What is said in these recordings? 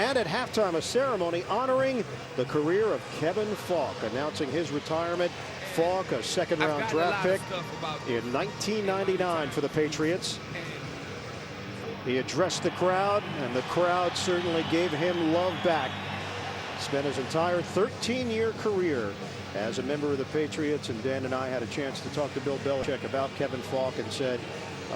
and at halftime a ceremony honoring the career of Kevin Faulk, announcing his retirement. Faulk, a second-round draft pick in 1999 for the Patriots. He addressed the crowd, and the crowd certainly gave him love back. Spent his entire 13-year career as a member of the Patriots, and Dan and I had a chance to talk to Bill Belichick about Kevin Faulk and said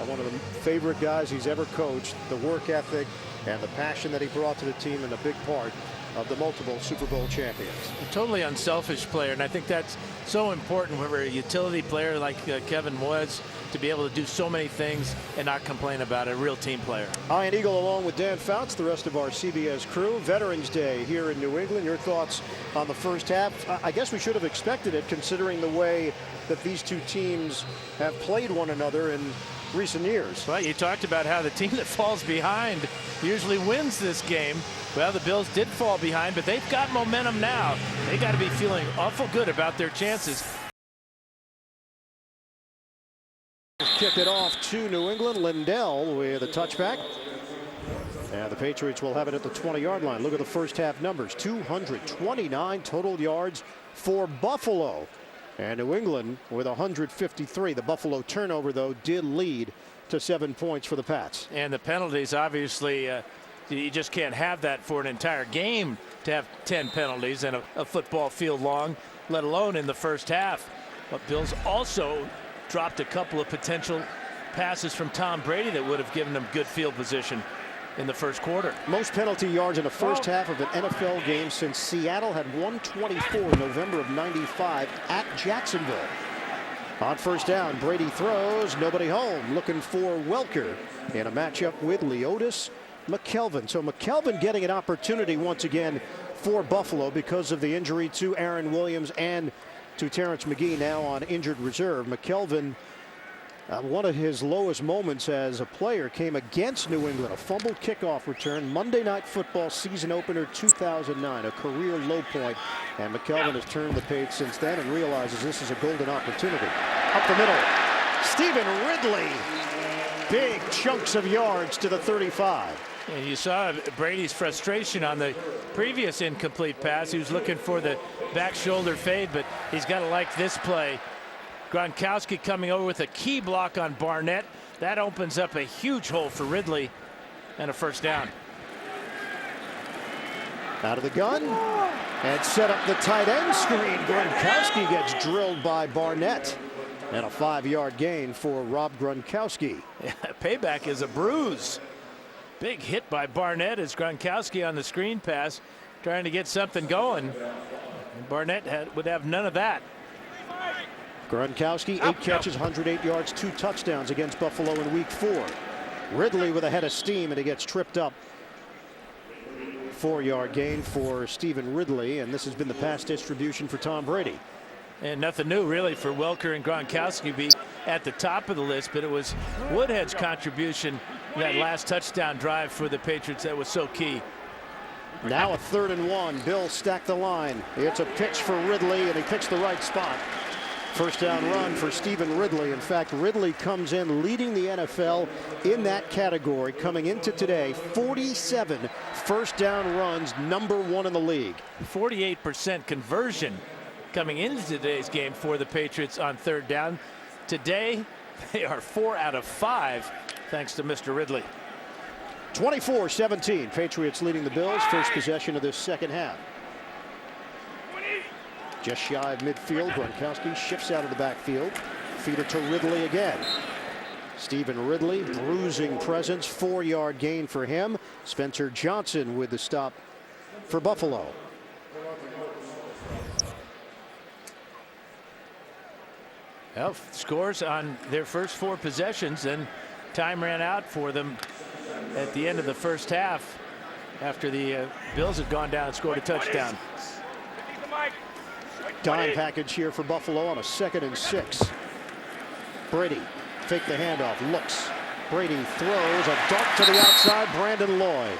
one of the favorite guys he's ever coached, the work ethic and the passion that he brought to the team, and a big part of the multiple Super Bowl champions. A totally unselfish player, and I think that's so important when we're a utility player like Kevin was, to be able to do so many things and not complain about it. A real team player. Ian Eagle along with Dan Fouts, the rest of our CBS crew. Veterans Day here in New England. Your thoughts on the first half? I guess we should have expected it, considering the way that these two teams have played one another in recent years. Well, you talked about how the team that falls behind usually wins this game. Well, the Bills did fall behind, but they've got momentum now. They got to be feeling awful good about their chances. Kick it off to New England. Lindell with a touchback. And the Patriots will have it at the 20-yard line. Look at the first half numbers. 229 total yards for Buffalo. And New England with 153. The Buffalo turnover, though, did lead to 7 points for the Pats. And the penalties, obviously, you just can't have that for an entire game, to have 10 penalties and a football field long, let alone in the first half. But Bills also dropped a couple of potential passes from Tom Brady that would have given them good field position in the first quarter. Most penalty yards in the first half of an NFL game since Seattle had 124 in November of '95 at Jacksonville. On first down, Brady throws, nobody home, looking for Welker in a matchup with Leotis McKelvin. So McKelvin getting an opportunity once again for Buffalo because of the injury to Aaron Williams and to Terrence McGee, now on injured reserve. McKelvin, one of his lowest moments as a player came against New England, a fumbled kickoff return, Monday Night Football season opener 2009, a career low point. And McKelvin has turned the page since then and realizes this is a golden opportunity. Up the middle, Stephen Ridley, big chunks of yards to the 35. And you saw Brady's frustration on the previous incomplete pass. He was looking for the back shoulder fade, but he's got to like this play. Gronkowski coming over with a key block on Barnett. That opens up a huge hole for Ridley, and a first down. Out of the gun and set up the tight end screen. Gronkowski gets drilled by Barnett, and a 5-yard gain for Rob Gronkowski. Yeah, payback is a bruise. Big hit by Barnett as Gronkowski on the screen pass, trying to get something going. And Barnett would have none of that. Gronkowski, 8 catches, 108 yards, 2 touchdowns against Buffalo in week 4. Ridley with a head of steam, and he gets tripped up. 4-yard gain for Stephen Ridley, and this has been the pass distribution for Tom Brady. And nothing new really for Welker and Gronkowski be at the top of the list, but it was Woodhead's contribution, that last touchdown drive for the Patriots, that was so key. Now a 3rd and 1. Bill stacked the line. It's a pitch for Ridley, and he picks the right spot. First down run for Stephen Ridley. In fact, Ridley comes in leading the NFL in that category coming into today. 47 first down runs, #1 in the league. 48% conversion coming into today's game for the Patriots on 3rd down. Today, they are 4 out of 5, thanks to Mr. Ridley. 24-17. Patriots leading the Bills. First possession of this second half. Just shy of midfield. Gronkowski shifts out of the backfield. Feed it to Ridley again. Stephen Ridley, bruising presence. 4-yard gain for him. Spencer Johnson with the stop for Buffalo. Well, scores on their first 4 possessions, and time ran out for them at the end of the first half after the Bills had gone down and scored a touchdown. Dime package here for Buffalo on a 2nd and 6. Brady fake the handoff, looks. Brady throws a dart to the outside. Brandon Lloyd.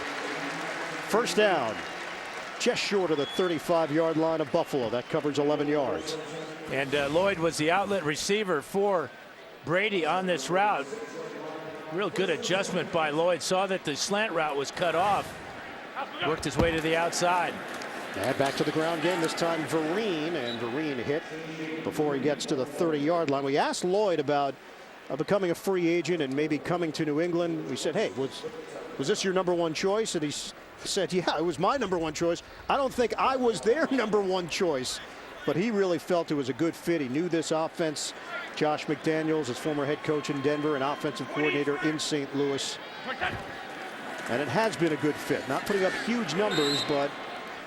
First down, just short of the 35-yard line of Buffalo. That covers 11 yards. And Lloyd was the outlet receiver for Brady on this route. Real good adjustment by Lloyd. Saw that the slant route was cut off Worked his way to the outside. And back to the ground game, this time Vereen, and Vereen hit before he gets to the 30-yard line. We asked Lloyd about becoming a free agent and maybe coming to New England. We said, hey, was this your #1 choice? And he said, yeah, it was my #1 choice. I don't think I was their #1 choice, but he really felt it was a good fit. He knew this offense. Josh McDaniels, his former head coach in Denver and offensive coordinator in St. Louis. And it has been a good fit. Not putting up huge numbers, but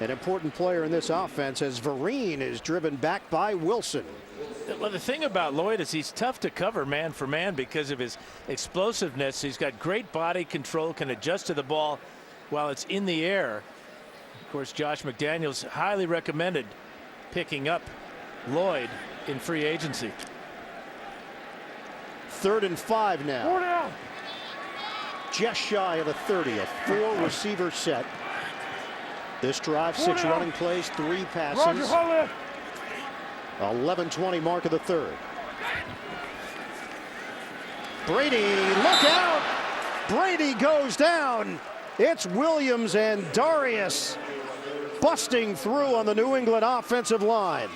an important player in this offense as Vereen is driven back by Wilson. Well, the thing about Lloyd is he's tough to cover man for man because of his explosiveness. He's got great body control, can adjust to the ball while it's in the air. Of course, Josh McDaniels highly recommended picking up Lloyd in free agency. 3rd and 5 now. Just shy of the 30, a 4-receiver set. This drive, 6 running plays, 3 passes. 11:20 mark of the 3rd. Brady, look out! Brady goes down. It's Williams and Darius busting through on the New England offensive line.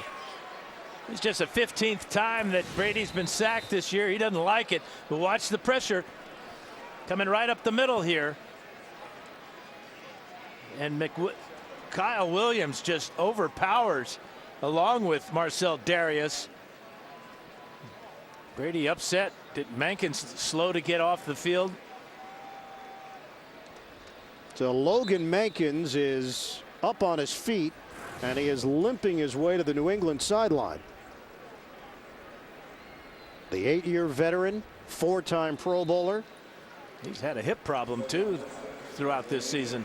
It's just the 15th time that Brady's been sacked this year. He doesn't like it, but watch the pressure coming right up the middle here. And Kyle Williams just overpowers along with Marcel Darius. Brady upset. Mankins slow to get off the field. So Logan Mankins is up on his feet, and he is limping his way to the New England sideline. The 8-year veteran, 4-time Pro Bowler. He's had a hip problem too throughout this season.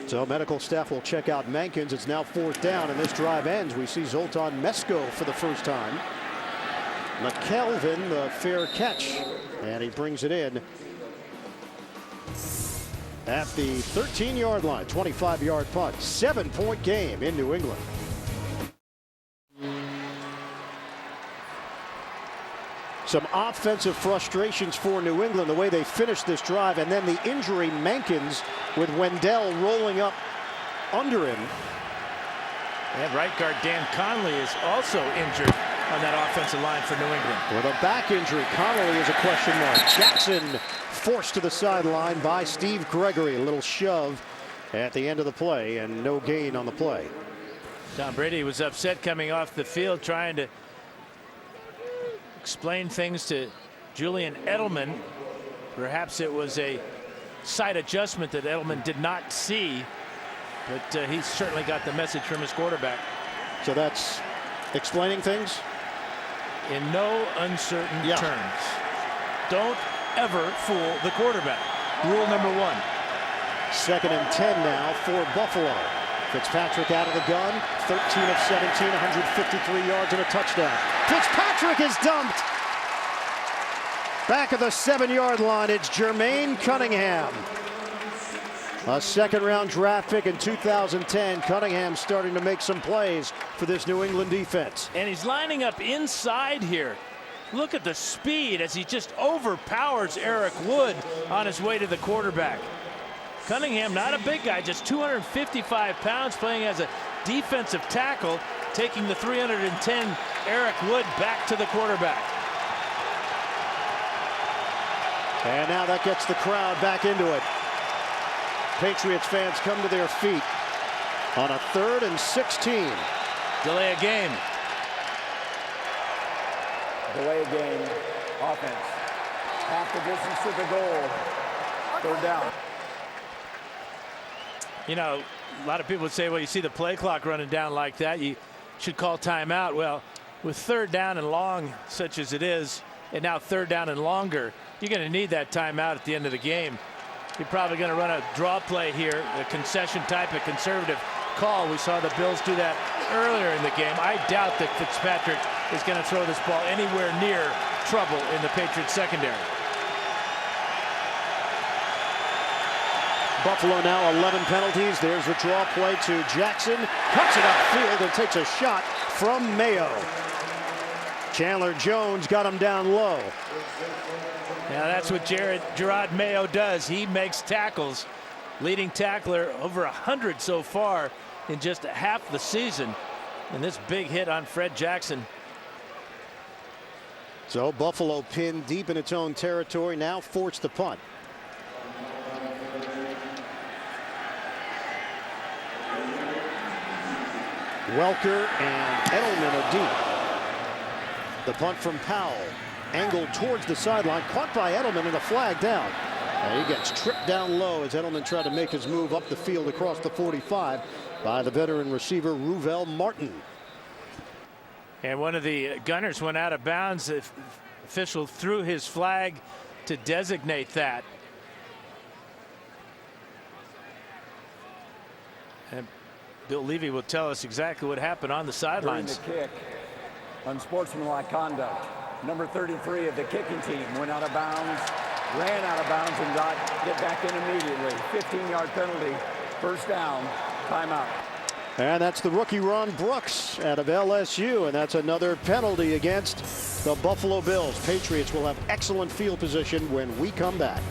So medical staff will check out Mankins. It's now 4th down, and this drive ends. We see Zoltan Mesko for the first time. McKelvin, the fair catch, and he brings it in at the 13-yard line. 25-yard punt. 7-point game in New England. Some offensive frustrations for New England, the way they finished this drive, and then the injury, Mankins, with Wendell rolling up under him. And right guard Dan Conley is also injured on that offensive line for New England. With a back injury, Connolly is a question mark. Jackson forced to the sideline by Steve Gregory. A little shove at the end of the play, and no gain on the play. Tom Brady was upset coming off the field, trying to explain things to Julian Edelman. Perhaps it was a sight adjustment that Edelman did not see, but he certainly got the message from his quarterback. So that's explaining things? In no uncertain terms. Don't ever fool the quarterback. Rule number 1. 2nd and 10 now for Buffalo. Fitzpatrick out of the gun. 13 of 17, 153 yards and a touchdown. Fitzpatrick is dumped. Back at the 7-yard line, it's Jermaine Cunningham. A 2nd-round draft pick in 2010. Cunningham starting to make some plays for this New England defense. And he's lining up inside here. Look at the speed as he just overpowers Eric Wood on his way to the quarterback. Cunningham, not a big guy, just 255 pounds, playing as a defensive tackle, taking the 310 Eric Wood back to the quarterback. And now that gets the crowd back into it. Patriots fans come to their feet on a 3rd and 16. Delay a game. Delay a game. Offense. Half the distance to the goal. 3rd down. You know, a lot of people would say, well, you see the play clock running down like that, you should call timeout. Well, with 3rd down and long, such as it is, and now 3rd down and longer, you're going to need that timeout at the end of the game. You're probably going to run a draw play here, a concession type of conservative call. We saw the Bills do that earlier in the game. I doubt that Fitzpatrick is going to throw this ball anywhere near trouble in the Patriots secondary. Buffalo now 11 penalties. There's the draw play to Jackson. Cuts it upfield and takes a shot from Mayo. Chandler Jones got him down low. Now that's what Gerard Mayo does. He makes tackles. Leading tackler, over 100 so far in just half the season. And this big hit on Fred Jackson. So Buffalo pinned deep in its own territory, now forced to punt. Welker and Edelman are deep. The punt from Powell, angled towards the sideline, caught by Edelman and a flag down. And he gets tripped down low as Edelman tried to make his move up the field across the 45 by the veteran receiver Ruvel Martin. And one of the gunners went out of bounds. The official threw his flag to designate that. And Bill Levy will tell us exactly what happened on the sidelines. During the kick, unsportsmanlike conduct. Number 33 of the kicking team went out of bounds, ran out of bounds, and get back in immediately. 15-yard penalty, first down, timeout. And that's the rookie Ron Brooks out of LSU, and that's another penalty against the Buffalo Bills. Patriots will have excellent field position when we come back.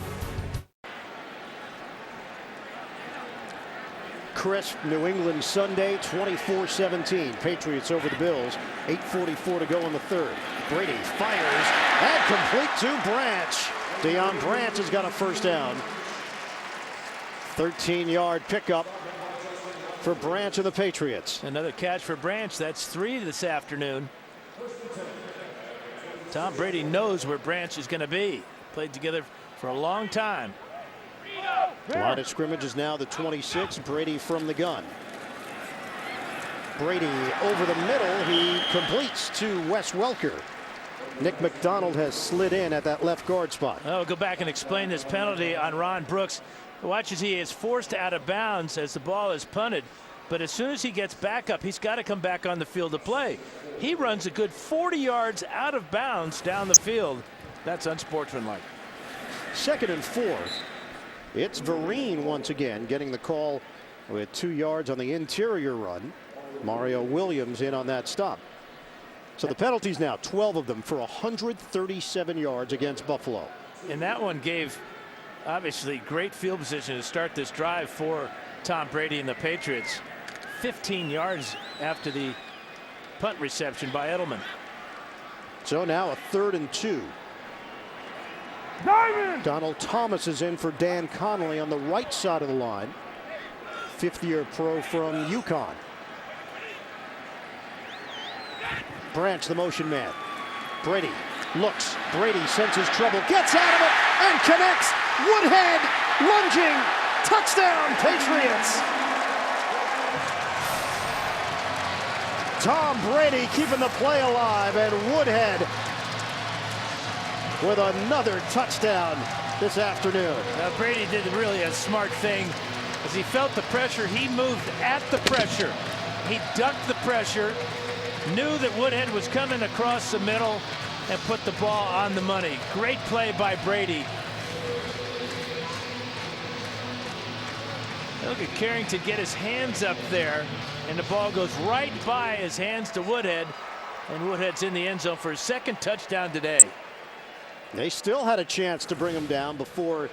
Crisp New England Sunday, 24-17. Patriots over the Bills. 8:44 to go in the third. Brady fires and complete to Branch. Deion Branch has got a first down. 13-yard pickup for Branch and the Patriots. Another catch for Branch. That's 3 this afternoon. Tom Brady knows where Branch is going to be. Played together for a long time. The line of scrimmage is now the 26. Brady from the gun. Brady over the middle. He completes to Wes Welker. Nick McDonald has slid in at that left guard spot. I'll go back and explain this penalty on Ron Brooks. Watch as he is forced out of bounds as the ball is punted. But as soon as he gets back up, he's got to come back on the field to play. He runs a good 40 yards out of bounds down the field. That's unsportsmanlike. 2nd and 4. It's Vereen once again getting the call with 2 yards on the interior run. Mario Williams in on that stop. So the penalties now, 12 of them for 137 yards against Buffalo. And that one gave obviously great field position to start this drive for Tom Brady and the Patriots. 15 yards after the punt reception by Edelman. So now a 3rd and 2. Donald Thomas is in for Dan Connolly on the right side of the line. 5th-year pro from UConn. Branch, the motion man. Brady looks. Brady senses trouble, gets out of it, and connects. Woodhead lunging. Touchdown, Patriots. Tom Brady keeping the play alive, and Woodhead with another touchdown this afternoon. Now Brady did really a smart thing. As he felt the pressure, he moved at the pressure. He ducked the pressure, knew that Woodhead was coming across the middle, and put the ball on the money. Great play by Brady. Look at Carrington get his hands up there, and the ball goes right by his hands to Woodhead, and Woodhead's in the end zone for his 2nd touchdown today. They still had a chance to bring him down before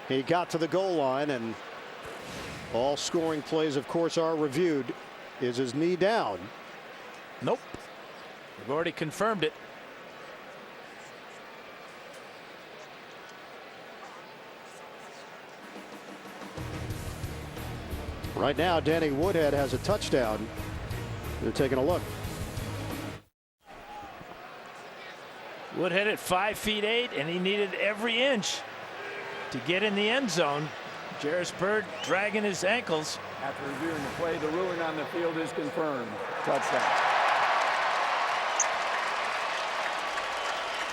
he got to the goal line, and all scoring plays, of course, are reviewed. Is his knee down? Nope. We've already confirmed it. Right now, Danny Woodhead has a touchdown. They're taking a look. Woodhead at 5'8", and he needed every inch to get in the end zone. Jarris Byrd dragging his ankles. After reviewing the play, the ruling on the field is confirmed. Touchdown.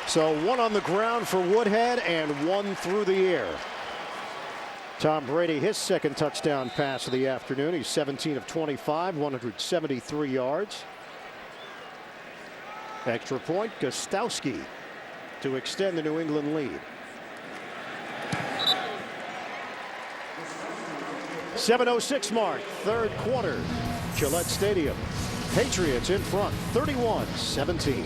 So 1 on the ground for Woodhead and 1 through the air. Tom Brady, his 2nd touchdown pass of the afternoon. He's 17 of 25, 173 yards. Extra point, Gostowski to extend the New England lead. 7:06 mark, 3rd quarter, Gillette Stadium. Patriots in front, 31-17.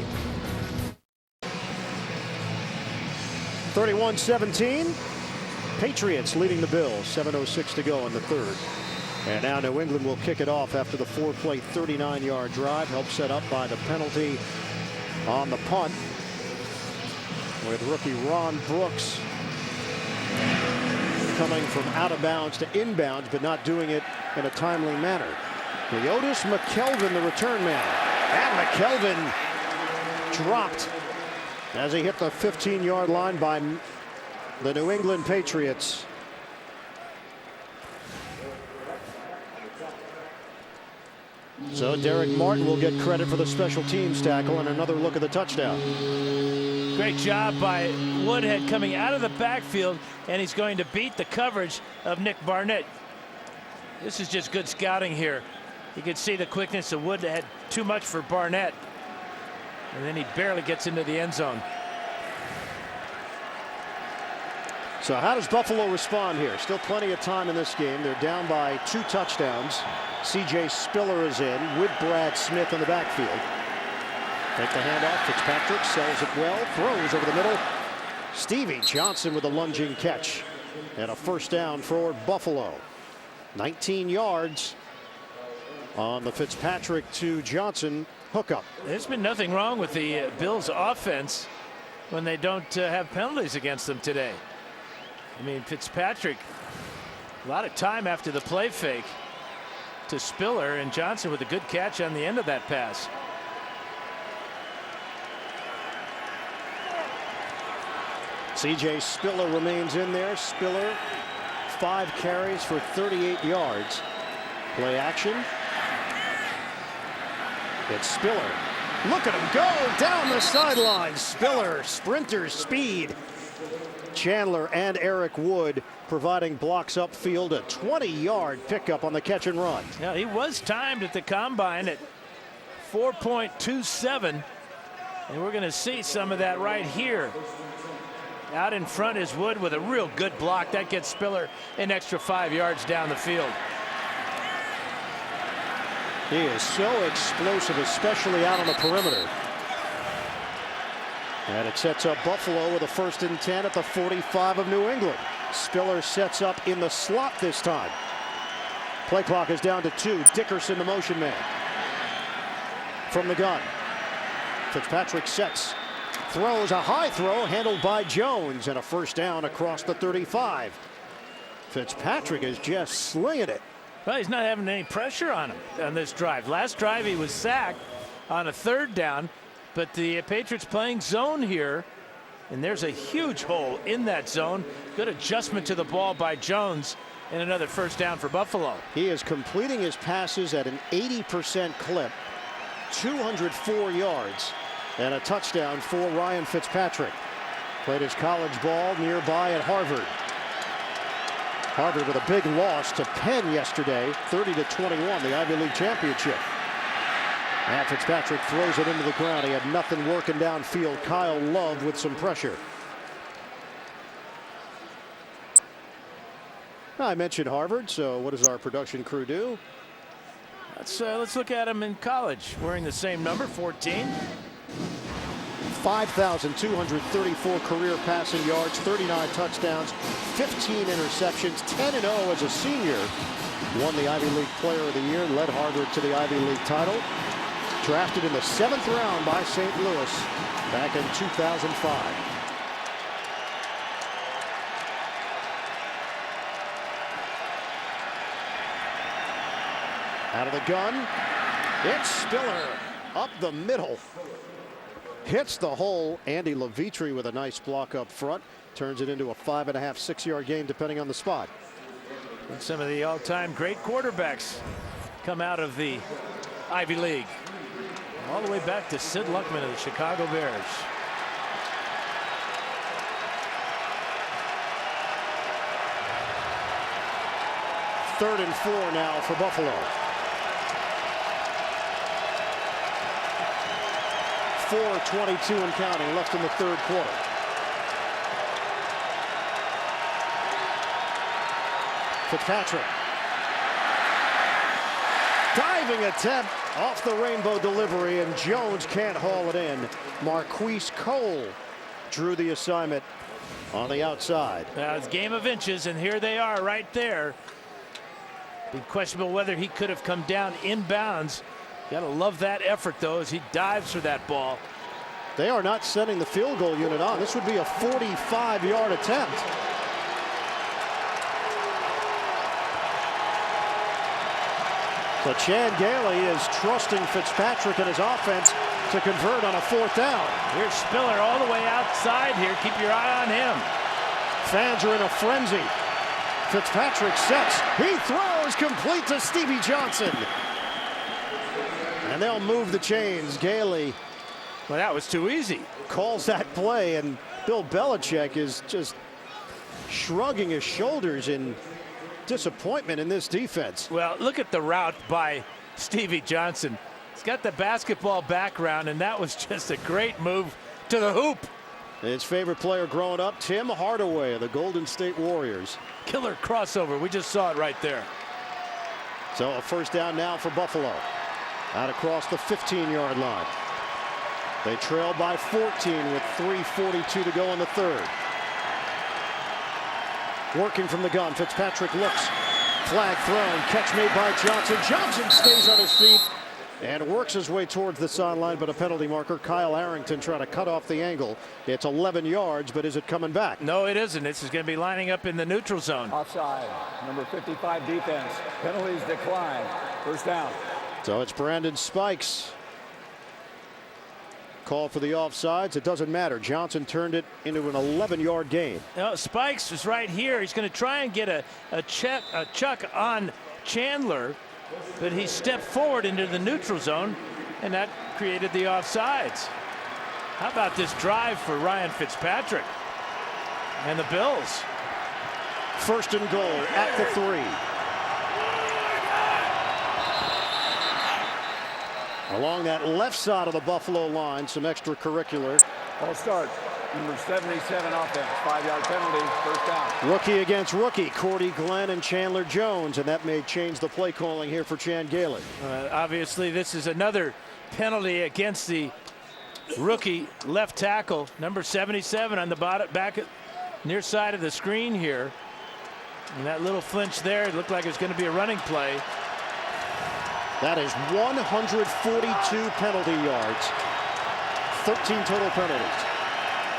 31-17. Patriots leading the Bills. 7:06 to go in the third. And now New England will kick it off after the 4-play 39-yard drive, helped set up by the penalty on the punt, with rookie Ron Brooks coming from out of bounds to inbounds, but not doing it in a timely manner. Leotis McKelvin, the return man. And McKelvin dropped as he hit the 15-yard line by the New England Patriots. So Derek Martin will get credit for the special teams tackle, and another look at the touchdown. Great job by Woodhead coming out of the backfield, and he's going to beat the coverage of Nick Barnett. This is just good scouting here. You can see the quickness of Woodhead, too much for Barnett. And then he barely gets into the end zone. So how does Buffalo respond here? Still plenty of time in this game. They're down by 2 touchdowns. C.J. Spiller is in with Brad Smith in the backfield. Take the handoff. Fitzpatrick sells it well. Throws over the middle. Stevie Johnson with a lunging catch. And a first down for Buffalo. 19 yards on the Fitzpatrick to Johnson hookup. There's been nothing wrong with the Bills offense when they don't have penalties against them today. I mean, Fitzpatrick, a lot of time after the play fake to Spiller, and Johnson with a good catch on the end of that pass. C.J. Spiller remains in there. Spiller, 5 carries for 38 yards. Play action. It's Spiller. Look at him go down the sideline. Spiller, sprinter speed. Chandler and Eric Wood providing blocks upfield. A 20-yard pickup on the catch and run. Yeah, he was timed at the combine at 4.27, and we're going to see some of that right here. Out in front is Wood with a real good block. That gets Spiller an extra 5 yards down the field. He is so explosive, especially out on the perimeter. And it sets up Buffalo with a 1st and 10 at the 45 of New England. Spiller sets up in the slot this time. Play clock is down to 2. Dickerson, the motion man. From the gun. Fitzpatrick sets. Throws a high throw handled by Jones, and a first down across the 35. Fitzpatrick is just slinging it. Well, he's not having any pressure on him on this drive. Last drive he was sacked on a 3rd down, but the Patriots playing zone here, and there's a huge hole in that zone. Good adjustment to the ball by Jones, and another first down for Buffalo. He is completing his passes at an 80% clip, 204 yards, and a touchdown for Ryan Fitzpatrick. Played his college ball nearby at Harvard. Harvard with a big loss to Penn yesterday, 30-21, the Ivy League championship. And Fitzpatrick throws it into the ground. He had nothing working downfield. Kyle Love with some pressure. I mentioned Harvard, so what does our production crew do? Let's look at him in college, wearing the same number, 14. 5,234 career passing yards, 39 touchdowns, 15 interceptions, 10-0 as a senior. Won the Ivy League Player of the Year, led Harvard to the Ivy League title. Drafted in the 7th round by St. Louis back in 2005. Out of the gun, it's Spiller up the middle. Hits the hole. Andy Levitri with a nice block up front. Turns it into a 5.5, 6-yard gain depending on the spot. And some of the all-time great quarterbacks come out of the Ivy League. All the way back to Sid Luckman of the Chicago Bears. Third and 4 now for Buffalo. 4:22 and counting left in the 3rd quarter. Fitzpatrick. Diving attempt Off the rainbow delivery, and Jones can't haul it in. Marquise Cole drew the assignment on the outside. It's a game of inches, and here they are right there. Be questionable whether he could have come down inbounds. Gotta love that effort, though, as he dives for that ball. They are not sending the field goal unit on. This would be a 45-yard attempt. So Chan Gailey is trusting Fitzpatrick and his offense to convert on a 4th down. Here's Spiller all the way outside here. Keep your eye on him. Fans are in a frenzy. Fitzpatrick sets. He throws complete to Stevie Johnson. And they'll move the chains. Gailey. Well, that was too easy. Calls that play, and Bill Belichick is just shrugging his shoulders in disappointment in this defense. Well, look at the route by Stevie Johnson. He's got the basketball background, and that was just a great move to the hoop. His favorite player growing up, Tim Hardaway of the Golden State Warriors. Killer crossover. We just saw it right there. So a 1st down now for Buffalo. Out across the 15-yard line. They trail by 14 with 3:42 to go in the 3rd. Working from the gun, Fitzpatrick looks. Flag thrown, catch made by Johnson. Johnson stays on his feet and works his way towards the sideline, but a penalty marker. Kyle Arrington trying to cut off the angle. It's 11 yards, but is it coming back? No, it isn't. This is going to be lining up in the neutral zone. Offside. Number 55 defense. Penalties decline. 1st down. So it's Brandon Spikes. Call for the offsides. It doesn't matter. Johnson turned it into an 11-yard gain. Spikes is right here. He's going to try and get a chuck on Chandler, but he stepped forward into the neutral zone, and that created the offsides. How about this drive for Ryan Fitzpatrick and the Bills? 1st and goal at the 3. Along that left side of the Buffalo line, some extracurricular. Ball start. Number 77 offense. 5-yard penalty. 1st down. Rookie against rookie. Cordy Glenn and Chandler Jones, and that may change the play calling here for Chan Gailey. Obviously, this is another penalty against the rookie left tackle, number 77 on the back near side of the screen here. And that little flinch there, it looked like it was going to be a running play. That is 142 penalty yards. 13 total penalties.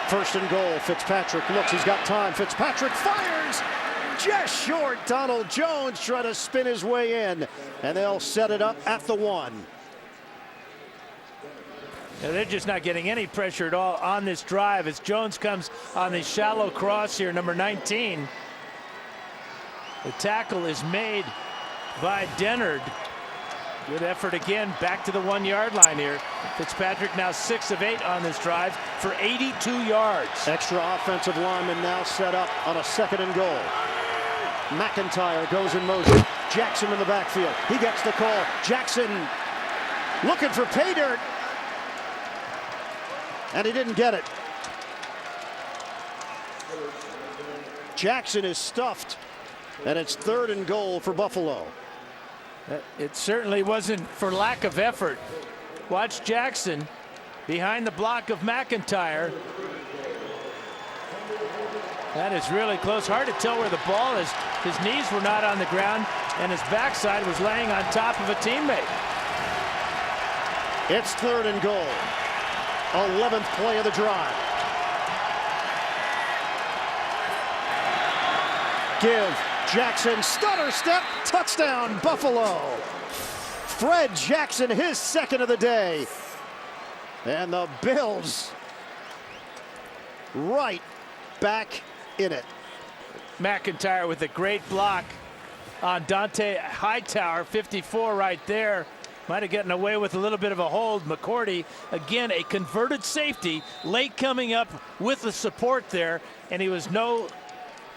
1st and goal. Fitzpatrick looks. He's got time. Fitzpatrick fires. Just short. Donald Jones trying to spin his way in. And they'll set it up at the 1. Now they're just not getting any pressure at all on this drive as Jones comes on the shallow cross here, number 19. The tackle is made by Dennard. Good effort again, back to the 1-yard line here. Fitzpatrick now 6 of 8 on this drive for 82 yards. Extra offensive lineman now set up on a 2nd and goal. McIntyre goes in motion. Jackson in the backfield. He gets the call. Jackson looking for pay dirt. And he didn't get it. Jackson is stuffed. And it's 3rd and goal for Buffalo. It certainly wasn't for lack of effort. Watch Jackson behind the block of McIntyre. That is really close. Hard to tell where the ball is. His knees were not on the ground, and his backside was laying on top of a teammate. It's 3rd and goal. 11th play of the drive. Give Jackson stutter step, touchdown Buffalo. Fred Jackson, his 2nd of the day. And the Bills right back in it. McIntyre with a great block on Dante Hightower, 54 right there. Might have gotten away with a little bit of a hold. McCourty, again, a converted safety, late coming up with the support there, and he was no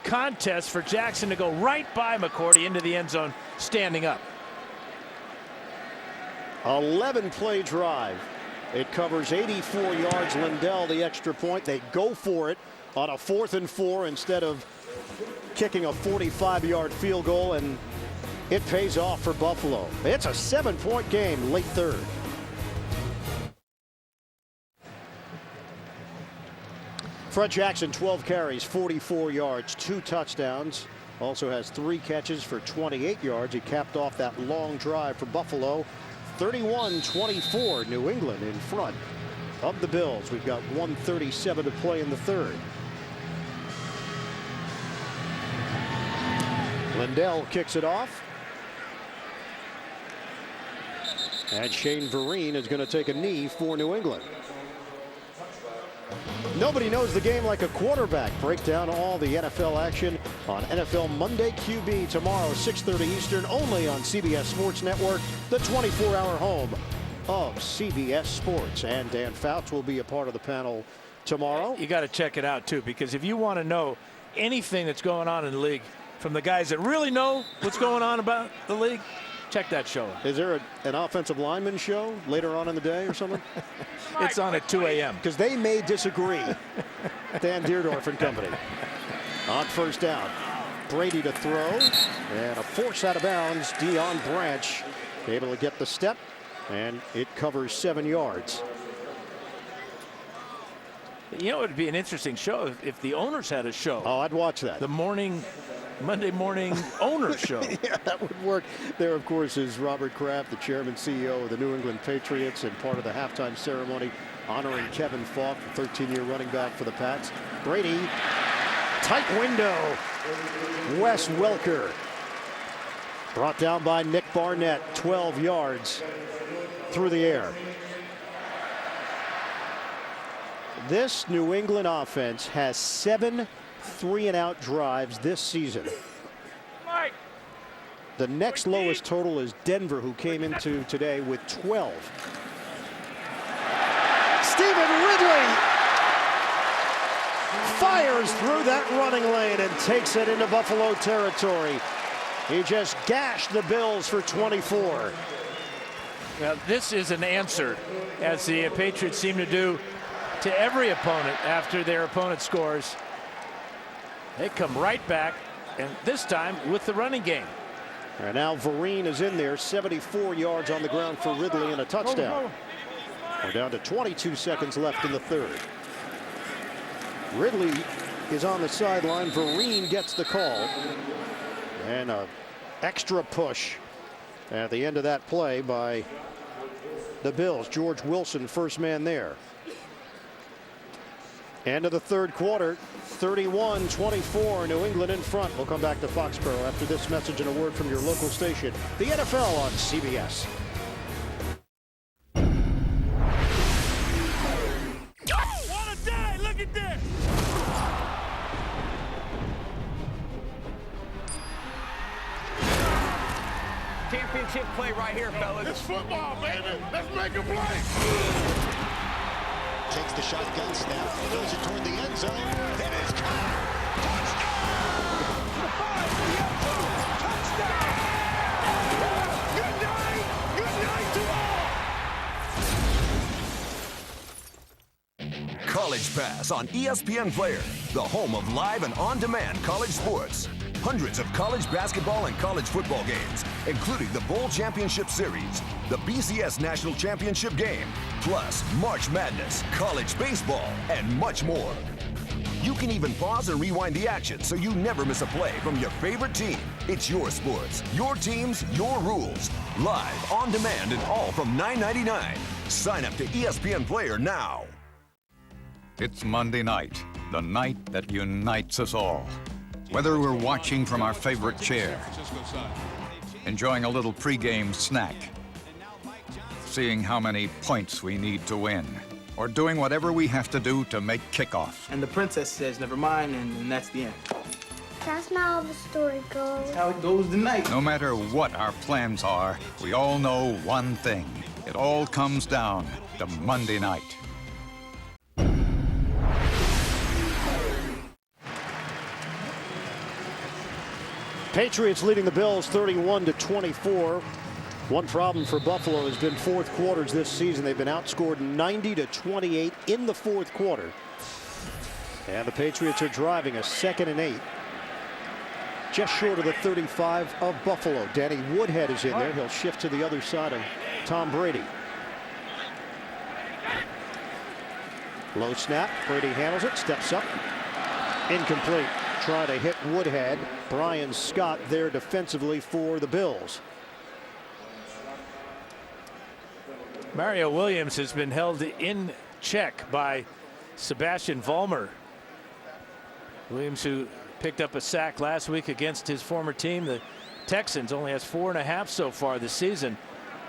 contest for Jackson to go right by McCourty into the end zone standing up. 11-play drive. It covers 84 yards. Lindell the extra point. They go for it on a 4th and 4 instead of kicking a 45-yard field goal, and It pays off for Buffalo. It's a 7-point game, late third. Fred Jackson, 12 carries, 44 yards, 2 touchdowns. Also has 3 catches for 28 yards. He capped off that long drive for Buffalo. 31-24, New England in front of the Bills. We've got 1:37 to play in the third. Lindell kicks it off. And Shane Vereen is going to take a knee for New England. Nobody knows the game like a quarterback. Break down all the NFL action on NFL Monday QB tomorrow, 6:30 Eastern, only on CBS Sports Network, the 24-hour home of CBS Sports. And Dan Fouts will be a part of the panel tomorrow. You got to check it out, too, because if you want to know anything that's going on in the league from the guys that really know what's going on about the league, check that show out. Is there an offensive lineman show later on in the day or something? It's on at 2 a.m. Because they may disagree. Dan Deerdorf and company. On first down, Brady to throw, and a force out of bounds. Deion Branch able to get the step, and it covers 7 yards. You know, it would be an interesting show if the owners had a show. Oh, I'd watch that. The Monday morning owner show. Yeah, that would work. There, of course, is Robert Kraft, the chairman, CEO of the New England Patriots, and part of the halftime ceremony honoring Kevin Falk, the 13-year running back for the Pats. Brady, tight window. Wes Welker brought down by Nick Barnett, 12 yards through the air. This New England offense has 7 3-and-out drives this season. The next lowest total is Denver, who came into today with 12. Stephen Ridley fires through that running lane and takes it into Buffalo territory. He just gashed the Bills for 24. Well, this is an answer, as the Patriots seem to do to every opponent after their opponent scores. They come right back, and this time with the running game. And now Vereen is in there, 74 yards on the ground for Ridley and a touchdown. We're down to 22 seconds left in the third. Ridley is on the sideline. Vereen gets the call. And an extra push at the end of that play by the Bills. George Wilson, first man there. End of the third quarter, 31-24, New England in front. We'll come back to Foxborough after this message and a word from your local station, the NFL on CBS. Wanna die? Look at this! Championship play right here, fellas. It's football, baby. Let's make a play. Takes the shotgun snap, throws it toward the end zone. It is caught. Touchdown! Good night to all. College Pass on ESPN Player, the home of live and on-demand college sports. Hundreds of college basketball and college football games, including the Bowl Championship Series, the BCS National Championship Game, plus March Madness, college baseball, and much more. You can even pause and rewind the action so you never miss a play from your favorite team. It's your sports, your teams, your rules. Live, on demand, and all from $9.99. Sign up to ESPN Player now. It's Monday night, the night that unites us all. Whether we're watching from our favorite chair, enjoying a little pregame snack, seeing how many points we need to win, or doing whatever we have to do to make kickoff. And the princess says, never mind, and that's the end. That's not how the story goes. That's how it goes tonight. No matter what our plans are, we all know one thing. It all comes down to Monday night. Patriots leading the Bills 31-24. One problem for Buffalo has been fourth quarters this season. They've been outscored 90-28 in the fourth quarter. And the Patriots are driving a 2nd and 8. just short of the 35 of Buffalo. Danny Woodhead is in there. He'll shift to the other side of Tom Brady. Low snap. Brady handles it. Steps up. Incomplete. Try to hit Woodhead. Brian Scott there defensively for the Bills. Mario Williams has been held in check by Sebastian Vollmer. Williams, who picked up a sack last week against his former team, the Texans, only has 4.5 so far this season.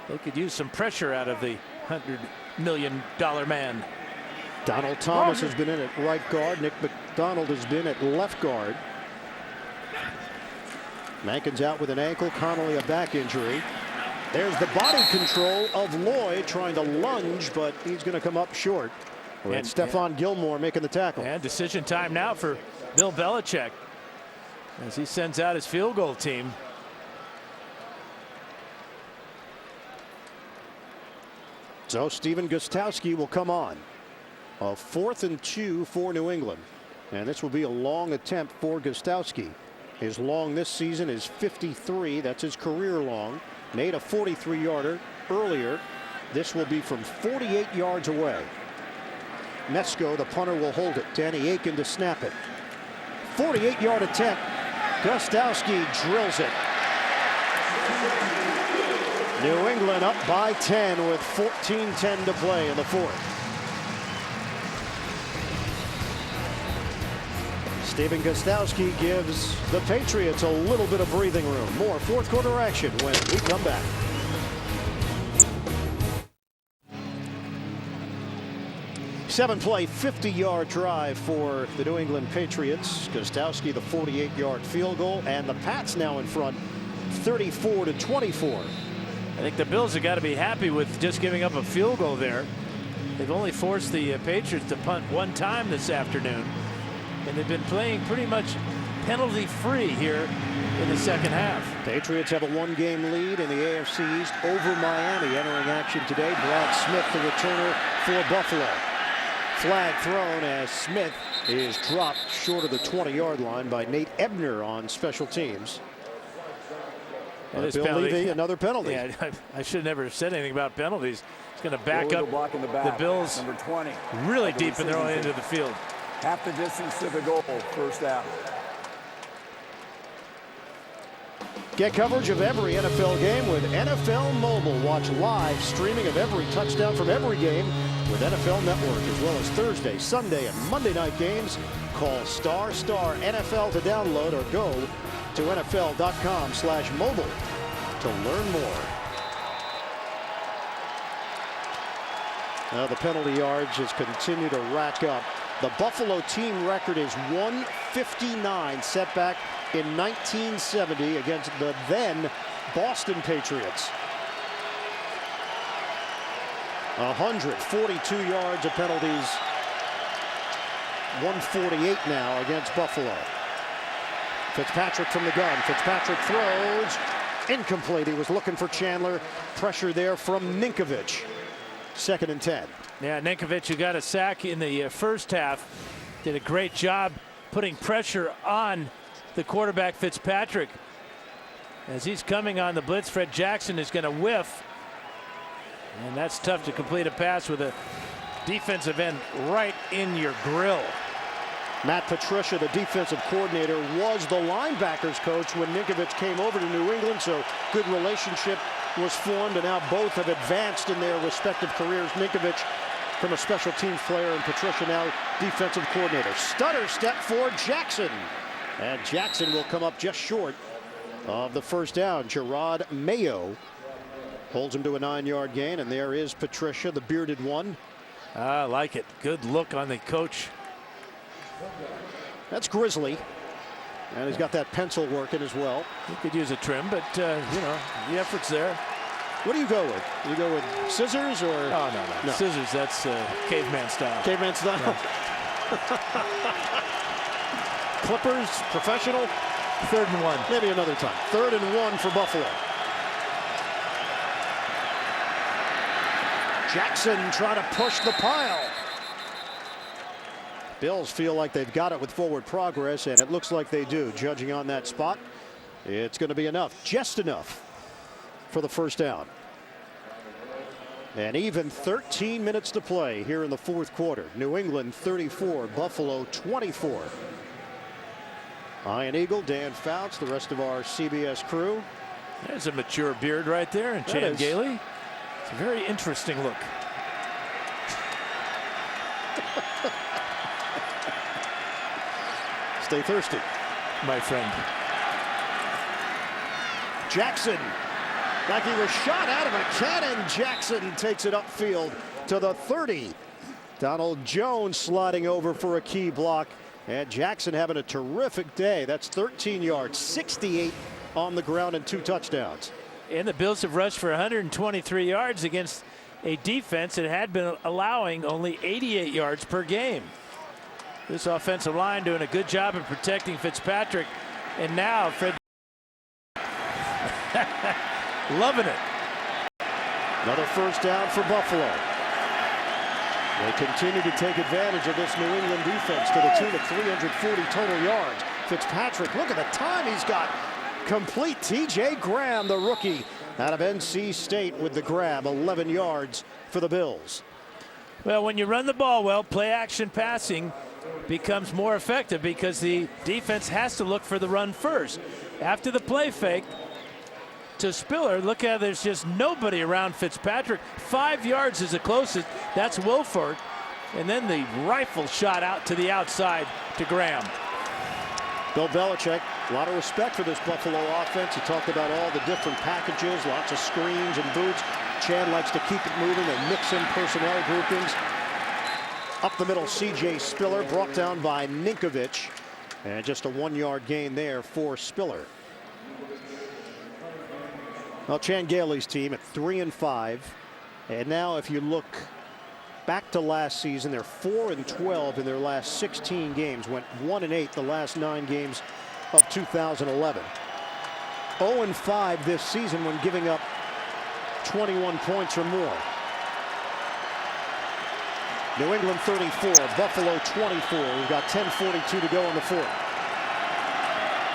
They could use some pressure out of the $100 million man. Donald Thomas has been in at right guard. Nick McDonald has been at left guard. Mankin's out with an ankle. Connolly a back injury. There's the body control of Lloyd trying to lunge, but he's going to come up short. And Stephon Gilmore making the tackle. And decision time now for Bill Belichick as he sends out his field goal team. So Stephen Gostkowski will come on. A 4th and 2 for New England. And this will be a long attempt for Gostkowski. His long this season is 53. That's his career long. Made a 43-yarder earlier. This will be from 48 yards away. Mesko, the punter, will hold it. Danny Aiken to snap it. 48-yard attempt. Gostkowski drills it. New England up by 10 with 14:10 to play in the fourth. Stephen Gostkowski gives the Patriots a little bit of breathing room. More fourth quarter action when we come back. Seven-play, 50-yard drive for the New England Patriots. Gostkowski the 48-yard field goal, and the Pats now in front, 34-24. I think the Bills have got to be happy with just giving up a field goal there. They've only forced the Patriots to punt one time this afternoon, and they've been playing pretty much penalty-free here in the second half. Patriots have a one-game lead in the AFC East over Miami. Entering action today, Brad Smith, the returner for Buffalo. Flag thrown as Smith is dropped short of the 20-yard line by Nate Ebner on special teams. And Bill Levy, another penalty. Yeah, I should have never said anything about penalties. It's going to back up the Bills number 20. Really deep in their own end of the field. Half the distance to the goal, first down. Get coverage of every NFL game with NFL Mobile. Watch live streaming of every touchdown from every game with NFL Network, as well as Thursday, Sunday, and Monday night games. Call ** NFL to download or go to NFL.com/mobile to learn more. Now the penalty yards just continue to rack up. The Buffalo team record is 159, set back in 1970 against the then Boston Patriots. 142 yards of penalties. 148 now against Buffalo. Fitzpatrick from the gun. Fitzpatrick throws. Incomplete. He was looking for Chandler. Pressure there from Ninkovich. 2nd and 10. Yeah, Ninkovich, who got a sack in the first half, did a great job putting pressure on the quarterback Fitzpatrick. As he's coming on the blitz, Fred Jackson is going to whiff. And that's tough to complete a pass with a defensive end right in your grill. Matt Patricia, the defensive coordinator, was the linebackers coach when Ninkovich came over to New England, so good relationship was formed, and now both have advanced in their respective careers. Ninkovich from a special teams player, and Patricia now defensive coordinator. Stutter step for Jackson, and Jackson will come up just short of the first down. Gerard Mayo holds him to a 9-yard gain, and there is Patricia, the bearded one. I like it. Good look on the coach. That's Grizzly, and he's got that pencil working as well. He could use a trim, but you know, the effort's there. What do you go with? You go with scissors or? Oh, no. Scissors, that's caveman style. Caveman style? Yeah. Clippers, professional? 3rd and 1. Maybe another time. 3rd and 1 for Buffalo. Jackson trying to push the pile. Bills feel like they've got it with forward progress, and it looks like they do. Judging on that spot, it's going to be enough, just enough for the first down. And even 13 minutes to play here in the fourth quarter. New England 34, Buffalo 24. Ian Eagle, Dan Fouts, the rest of our CBS crew. There's a mature beard right there, and Chan Gailey. It's a very interesting look. Stay thirsty, my friend. Jackson, like he was shot out of a cannon. Jackson takes it upfield to the 30. Donald Jones sliding over for a key block. And Jackson having a terrific day. That's 13 yards, 68 on the ground, and 2 touchdowns. And the Bills have rushed for 123 yards against a defense that had been allowing only 88 yards per game. This offensive line doing a good job of protecting Fitzpatrick. And now Fred loving it. Another first down for Buffalo. They continue to take advantage of this New England defense to the tune of 340 total yards. Fitzpatrick, look at the time he's got. Complete. TJ Graham, the rookie out of NC State, with the grab. 11 yards for the Bills. Well, when you run the ball well, play action passing becomes more effective because the defense has to look for the run first. After the play fake to Spiller, look how there's just nobody around Fitzpatrick. 5 yards is the closest. That's Wilford. And then the rifle shot out to the outside to Graham. Bill Belichick, a lot of respect for this Buffalo offense. He talked about all the different packages, lots of screens and boots. Chad likes to keep it moving and mix in personnel groupings. Up the middle, C.J. Spiller brought down by Ninkovich. And just a 1-yard gain there for Spiller. Well, Chan Gailey's team at 3-5. And now if you look back to last season, they're 4-12 in their last 16 games. Went 1-8 the last 9 games of 2011. 0-5 this season when giving up 21 points or more. New England 34, Buffalo 24. We've got 10:42 to go in the fourth.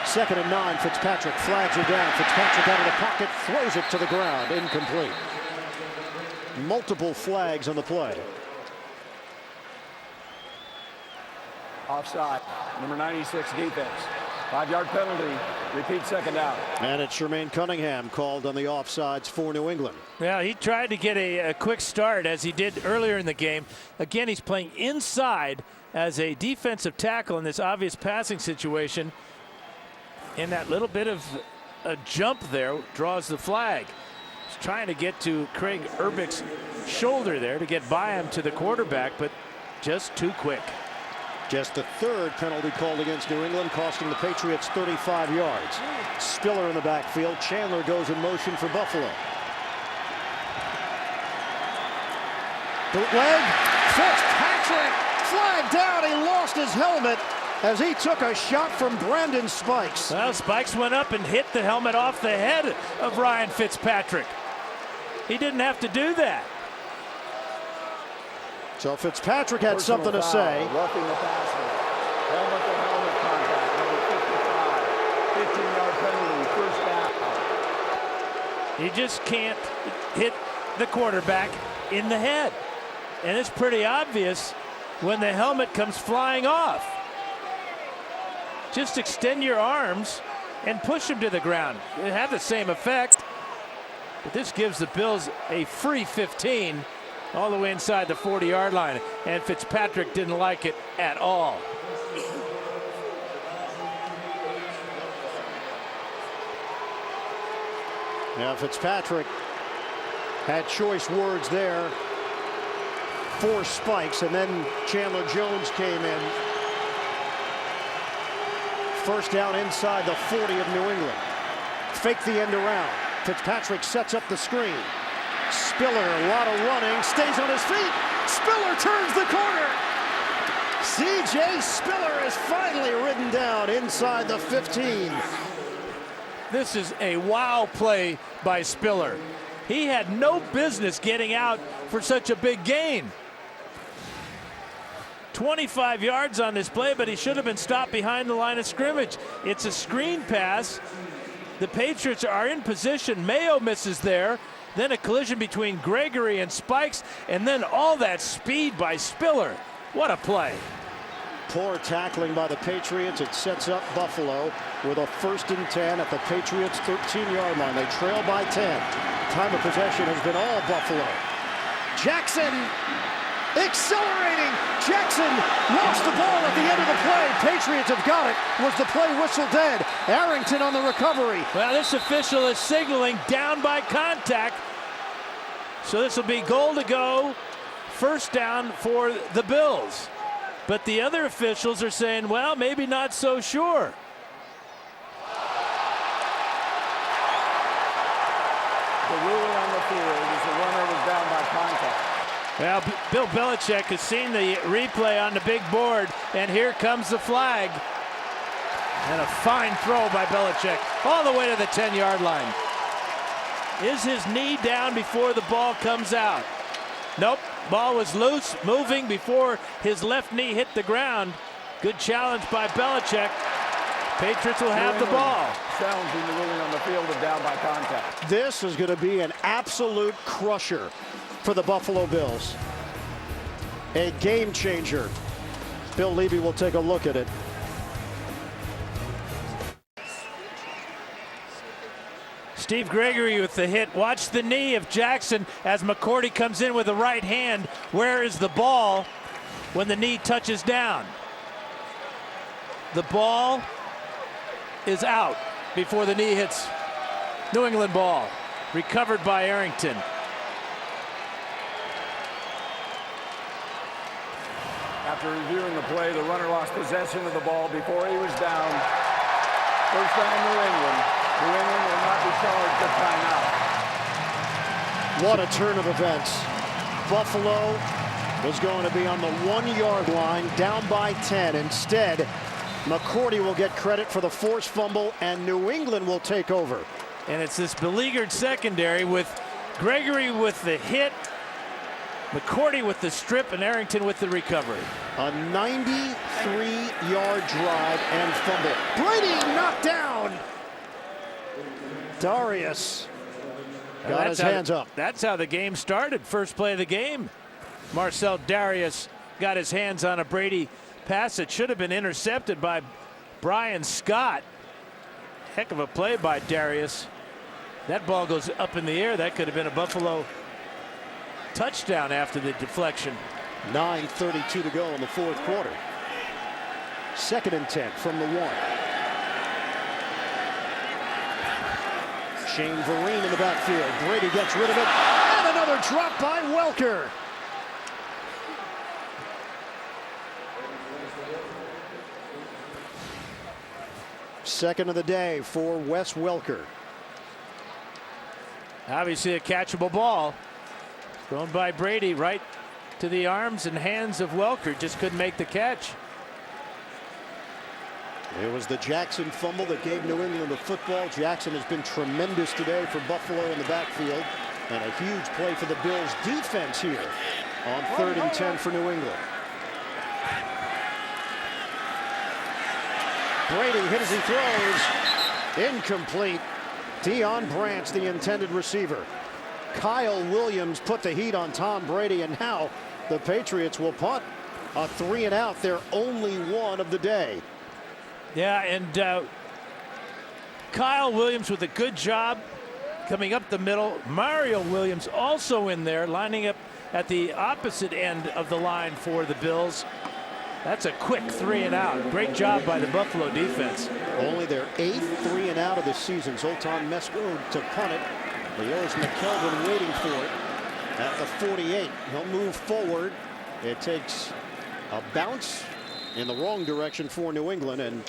2nd and 9, Fitzpatrick, flags are down. Fitzpatrick out of the pocket, throws it to the ground, incomplete. Multiple flags on the play. Offside, number 96 defense. 5-yard penalty, repeat 2nd down. And it's Jermaine Cunningham called on the offsides for New England. Yeah, he tried to get a quick start as he did earlier in the game. Again, he's playing inside as a defensive tackle in this obvious passing situation. And that little bit of a jump there draws the flag. He's trying to get to Craig Urbich's shoulder there to get by him to the quarterback, but just too quick. Just the 3rd penalty called against New England, costing the Patriots 35 yards. Spiller in the backfield. Chandler goes in motion for Buffalo. Bootleg. Fitzpatrick flagged down. He lost his helmet as he took a shot from Brandon Spikes. Well, Spikes went up and hit the helmet off the head of Ryan Fitzpatrick. He didn't have to do that. So Fitzpatrick had something to say. Roughing the passer. Helmet to helmet contact. Number 55. 15-yard penalty. First down. You just can't hit the quarterback in the head. And it's pretty obvious when the helmet comes flying off. Just extend your arms and push him to the ground. It had the same effect. But this gives the Bills a free 15 all the way inside the 40-yard line. And Fitzpatrick didn't like it at all. Now Fitzpatrick had choice words there for Spikes, and then Chandler Jones came in. First down inside the 40 of New England. Fake the end around. Fitzpatrick sets up the screen. Spiller, a lot of running, stays on his feet. Spiller turns the corner. C.J. Spiller is finally ridden down inside the 15. This is a wow play by Spiller. He had no business getting out for such a big gain. 25 yards on this play, but he should have been stopped behind the line of scrimmage. It's a screen pass. The Patriots are in position. Mayo misses there. Then a collision between Gregory and Spikes, and then all that speed by Spiller. What a play. Poor tackling by the Patriots. It sets up Buffalo with a 1st and 10 at the Patriots' 13-yard line. They trail by 10. Time of possession has been all Buffalo. Jackson accelerating. Jackson lost the ball at the end of the play. Patriots have got it. Was the play whistle dead? Arrington on the recovery. Well, this official is signaling down by contact. So this will be goal to go. 1st down for the Bills. But the other officials are saying, well, maybe not so sure. The ruling on the field is the runner was down by contact. Well, Bill Belichick has seen the replay on the big board, and here comes the flag. And a fine throw by Belichick all the way to the 10-yard line. Is his knee down before the ball comes out? Nope. Ball was loose, moving before his left knee hit the ground. Good challenge by Belichick. Patriots will have the ball. Challenging the ruling on the field of down by contact. This is going to be an absolute crusher for the Buffalo Bills. A game changer. Bill Levy will take a look at it. Steve Gregory with the hit. Watch the knee of Jackson as McCourty comes in with the right hand. Where is the ball when the knee touches down? The ball is out before the knee hits. New England ball. Recovered by Arrington. After reviewing the play, the runner lost possession of the ball before he was down. 1st down, New England. New England will not be charged with timeout. What a turn of events. Buffalo was going to be on the 1-yard line, down by 10. Instead, McCourty will get credit for the forced fumble, and New England will take over. And it's this beleaguered secondary with Gregory with the hit, McCourty with the strip, and Arrington with the recovery. A 93-yard drive and fumble. Brady knocked down. Darius got his hands up. That's how the game started. First play of the game. Marcel Darius got his hands on a Brady pass that should have been intercepted by Brian Scott. Heck of a play by Darius. That ball goes up in the air. That could have been a Buffalo touchdown after the deflection. 9:32 to go in the 4th quarter. 2nd and 10 from the 1. Shane Vereen in the backfield. Brady gets rid of it. And another drop by Welker. Second of the day for Wes Welker. Obviously a catchable ball. Thrown by Brady right to the arms and hands of Welker. Just couldn't make the catch. It was the Jackson fumble that gave New England the football. Jackson has been tremendous today for Buffalo in the backfield. And a huge play for the Bills defense here on 3rd and 10 for New England. Brady hit as he throws. Incomplete. Deion Branch, the intended receiver. Kyle Williams put the heat on Tom Brady, and now the Patriots will punt. A 3-and-out, their only one of the day. Yeah, and Kyle Williams with a good job coming up the middle. Mario Williams also in there, lining up at the opposite end of the line for the Bills. That's a quick 3-and-out. Great job by the Buffalo defense. Only their 8th 3-and-out of the season. Zoltan Mesko to punt it. Leo's McKelvin waiting for it at the 48. He'll move forward. It takes a bounce in the wrong direction for New England, and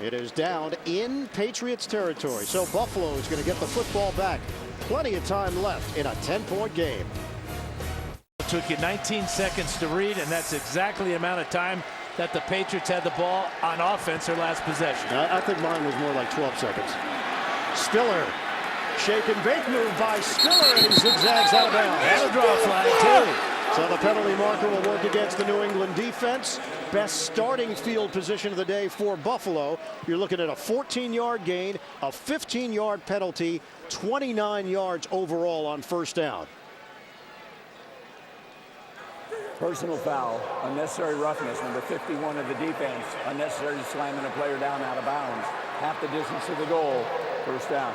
it is down in Patriots territory. So Buffalo is going to get the football back. Plenty of time left in a 10-point game. It took you 19 seconds to read, and that's exactly the amount of time that the Patriots had the ball on offense their last possession. I think mine was more like 12 seconds. Spiller. Shake and bake move by Spiller, and he zigzags out of bounds. That'll draw a flag, too. So the penalty marker will work against the New England defense. Best starting field position of the day for Buffalo. You're looking at a 14-yard gain, a 15-yard penalty, 29 yards overall on first down. Personal foul, unnecessary roughness, number 51 of the defense, unnecessary slamming a player down out of bounds. Half the distance to the goal, first down.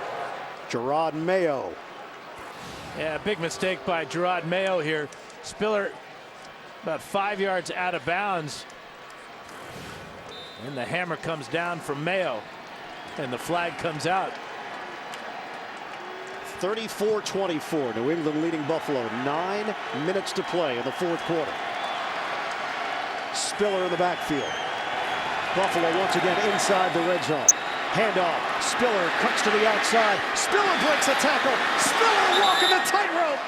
Gerard Mayo. Yeah, big mistake by Gerard Mayo here. Spiller about 5 yards out of bounds. And the hammer comes down from Mayo. And the flag comes out. 34-24. New England leading Buffalo. 9 minutes to play in the fourth quarter. Spiller in the backfield. Buffalo once again inside the red zone. Handoff. Spiller cuts to the outside. Spiller breaks a tackle. Spiller walking the tightrope.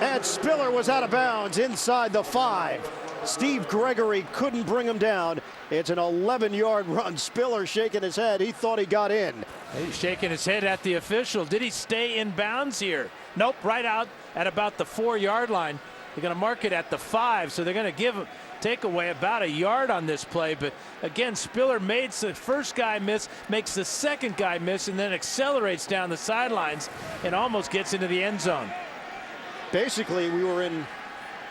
And Spiller was out of bounds inside the 5. Steve Gregory couldn't bring him down. It's an 11-yard run. Spiller shaking his head. He thought he got in. He's shaking his head at the official. Did he stay in bounds here? Nope, right out at about the 4-yard line. They're going to mark it at the 5, so they're going to give him take away about a yard on this play. But again, Spiller made the first guy miss, makes the second guy miss, and then accelerates down the sidelines and almost gets into the end zone. Basically, we were in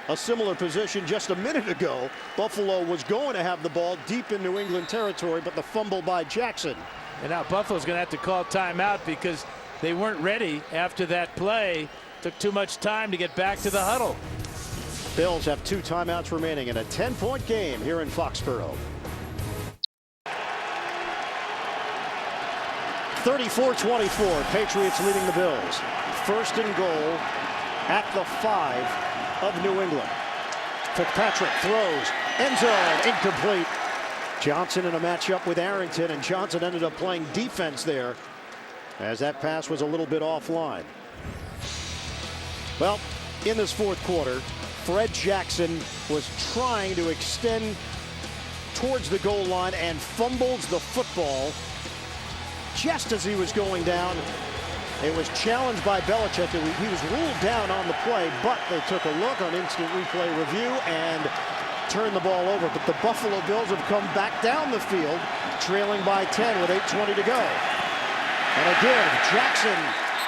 a similar position just a minute ago. Buffalo was going to have the ball deep in New England territory, but the fumble by Jackson. And now Buffalo's going to have to call timeout because they weren't ready after that play. Took too much time to get back to the huddle. Bills have 2 timeouts remaining in a 10-point game here in Foxborough. 34-24, Patriots leading the Bills. First and goal at the 5 of New England. Fitzpatrick throws, end zone, incomplete. Johnson in a matchup with Arrington, and Johnson ended up playing defense there as that pass was a little bit offline. Well, in this fourth quarter, Fred Jackson was trying to extend towards the goal line and fumbles the football just as he was going down. It was challenged by Belichick. He was ruled down on the play, but they took a look on instant replay review and turned the ball over. But the Buffalo Bills have come back down the field, trailing by 10 with 8:20 to go. And again, Jackson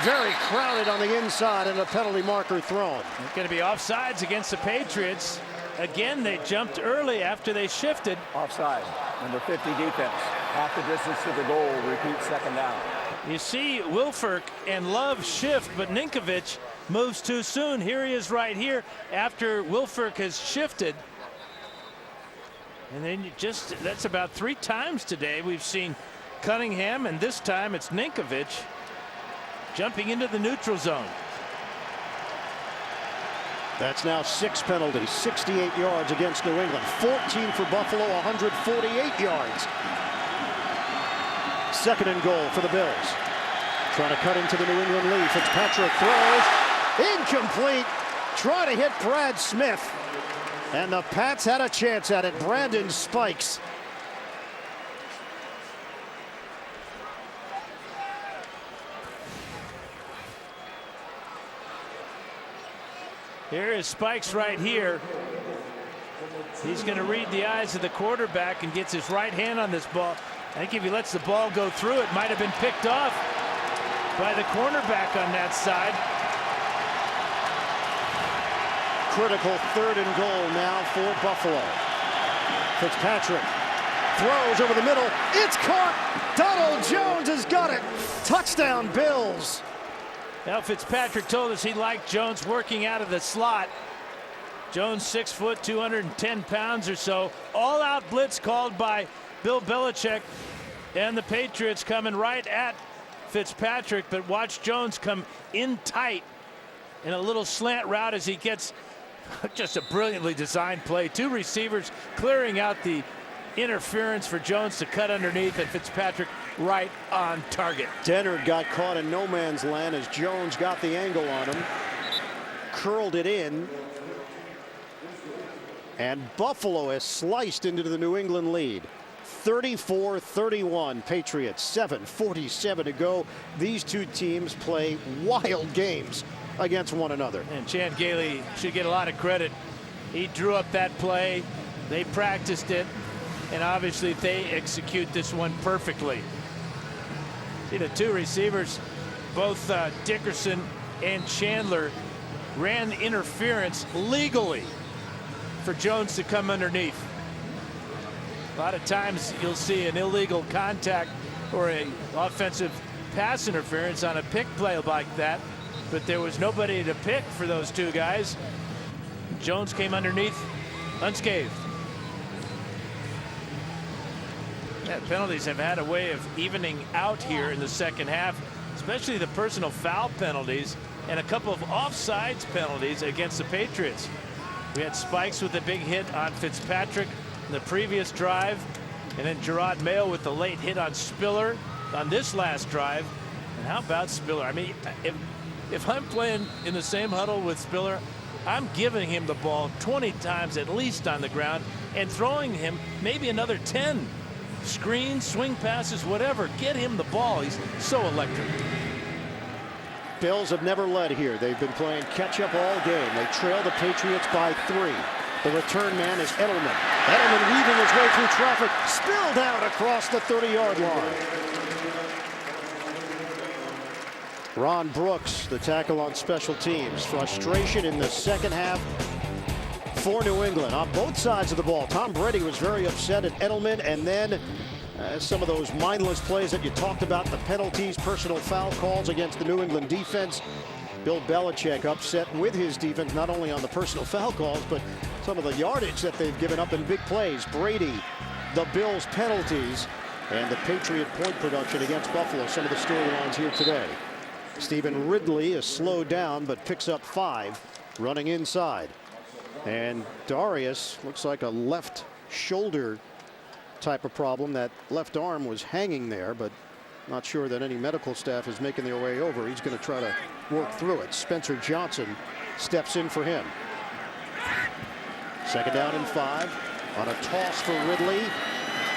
very crowded on the inside and a penalty marker thrown. It's going to be offsides against the Patriots. Again, they jumped early after they shifted. Offside, number 50 defense. Half the distance to the goal, repeat second down. You see Wilfork and Love shift, but Ninkovich moves too soon. Here he is right here after Wilfork has shifted. And then that's about 3 times today we've seen Cunningham, and this time it's Ninkovich jumping into the neutral zone. That's now 6 penalties, 68 yards against New England. 14 for Buffalo, 148 yards. Second and goal for the Bills. Trying to cut into the New England lead. Fitzpatrick throws. Incomplete. Trying to hit Brad Smith. And the Pats had a chance at it. Brandon Spikes. Here is Spikes right here. He's going to read the eyes of the quarterback and gets his right hand on this ball. I think if he lets the ball go through, it might have been picked off by the cornerback on that side. Critical third and goal now for Buffalo. Fitzpatrick throws over the middle. It's caught. Donald Jones has got it. Touchdown, Bills. Now Fitzpatrick told us he liked Jones working out of the slot. Jones 6 foot, 210 pounds or so. All out blitz called by Bill Belichick, and the Patriots coming right at Fitzpatrick, but watch Jones come in tight in a little slant route as he gets just a brilliantly designed play. 2 receivers clearing out the interference for Jones to cut underneath, and Fitzpatrick right on target. Dennard got caught in no man's land as Jones got the angle on him, curled it in, and Buffalo has sliced into the New England lead. 34-31 Patriots, 7:47 to go. These two teams play wild games against one another. And Chan Gailey should get a lot of credit. He drew up that play. They practiced it. And obviously they execute this one perfectly. See the two receivers, both Dickerson and Chandler, ran interference legally for Jones to come underneath. A lot of times you'll see an illegal contact or an offensive pass interference on a pick play like that, but there was nobody to pick for those two guys. Jones came underneath unscathed. Yeah, penalties have had a way of evening out here in the second half, especially the personal foul penalties and a couple of offsides penalties against the Patriots. We had Spikes with a big hit on Fitzpatrick in the previous drive, and then Gerard Mayo with the late hit on Spiller on this last drive. And how about Spiller? I mean, if I'm playing in the same huddle with Spiller, I'm giving him the ball 20 times at least on the ground and throwing him maybe another 10. Screens, swing passes, whatever. Get him the ball. He's so electric. Bills have never led here. They've been playing catch-up all game. They trail the Patriots by 3. The return man is Edelman. Edelman weaving his way through traffic, spilled out across the 30-yard line. Ron Brooks, the tackle on special teams. Frustration in the second half for New England on both sides of the ball. Tom Brady was very upset at Edelman, and then some of those mindless plays that you talked about, the penalties, personal foul calls against the New England defense. Bill Belichick upset with his defense, not only on the personal foul calls, but some of the yardage that they've given up in big plays. Brady, the Bills penalties, and the Patriot point production against Buffalo. Some of the storylines here today. Stephen Ridley is slowed down, but picks up 5 running inside. And Darius looks like a left shoulder type of problem. That left arm was hanging there, but not sure that any medical staff is making their way over. He's going to try to work through it. Spencer Johnson steps in for him. Second down and 5 on a toss for Ridley.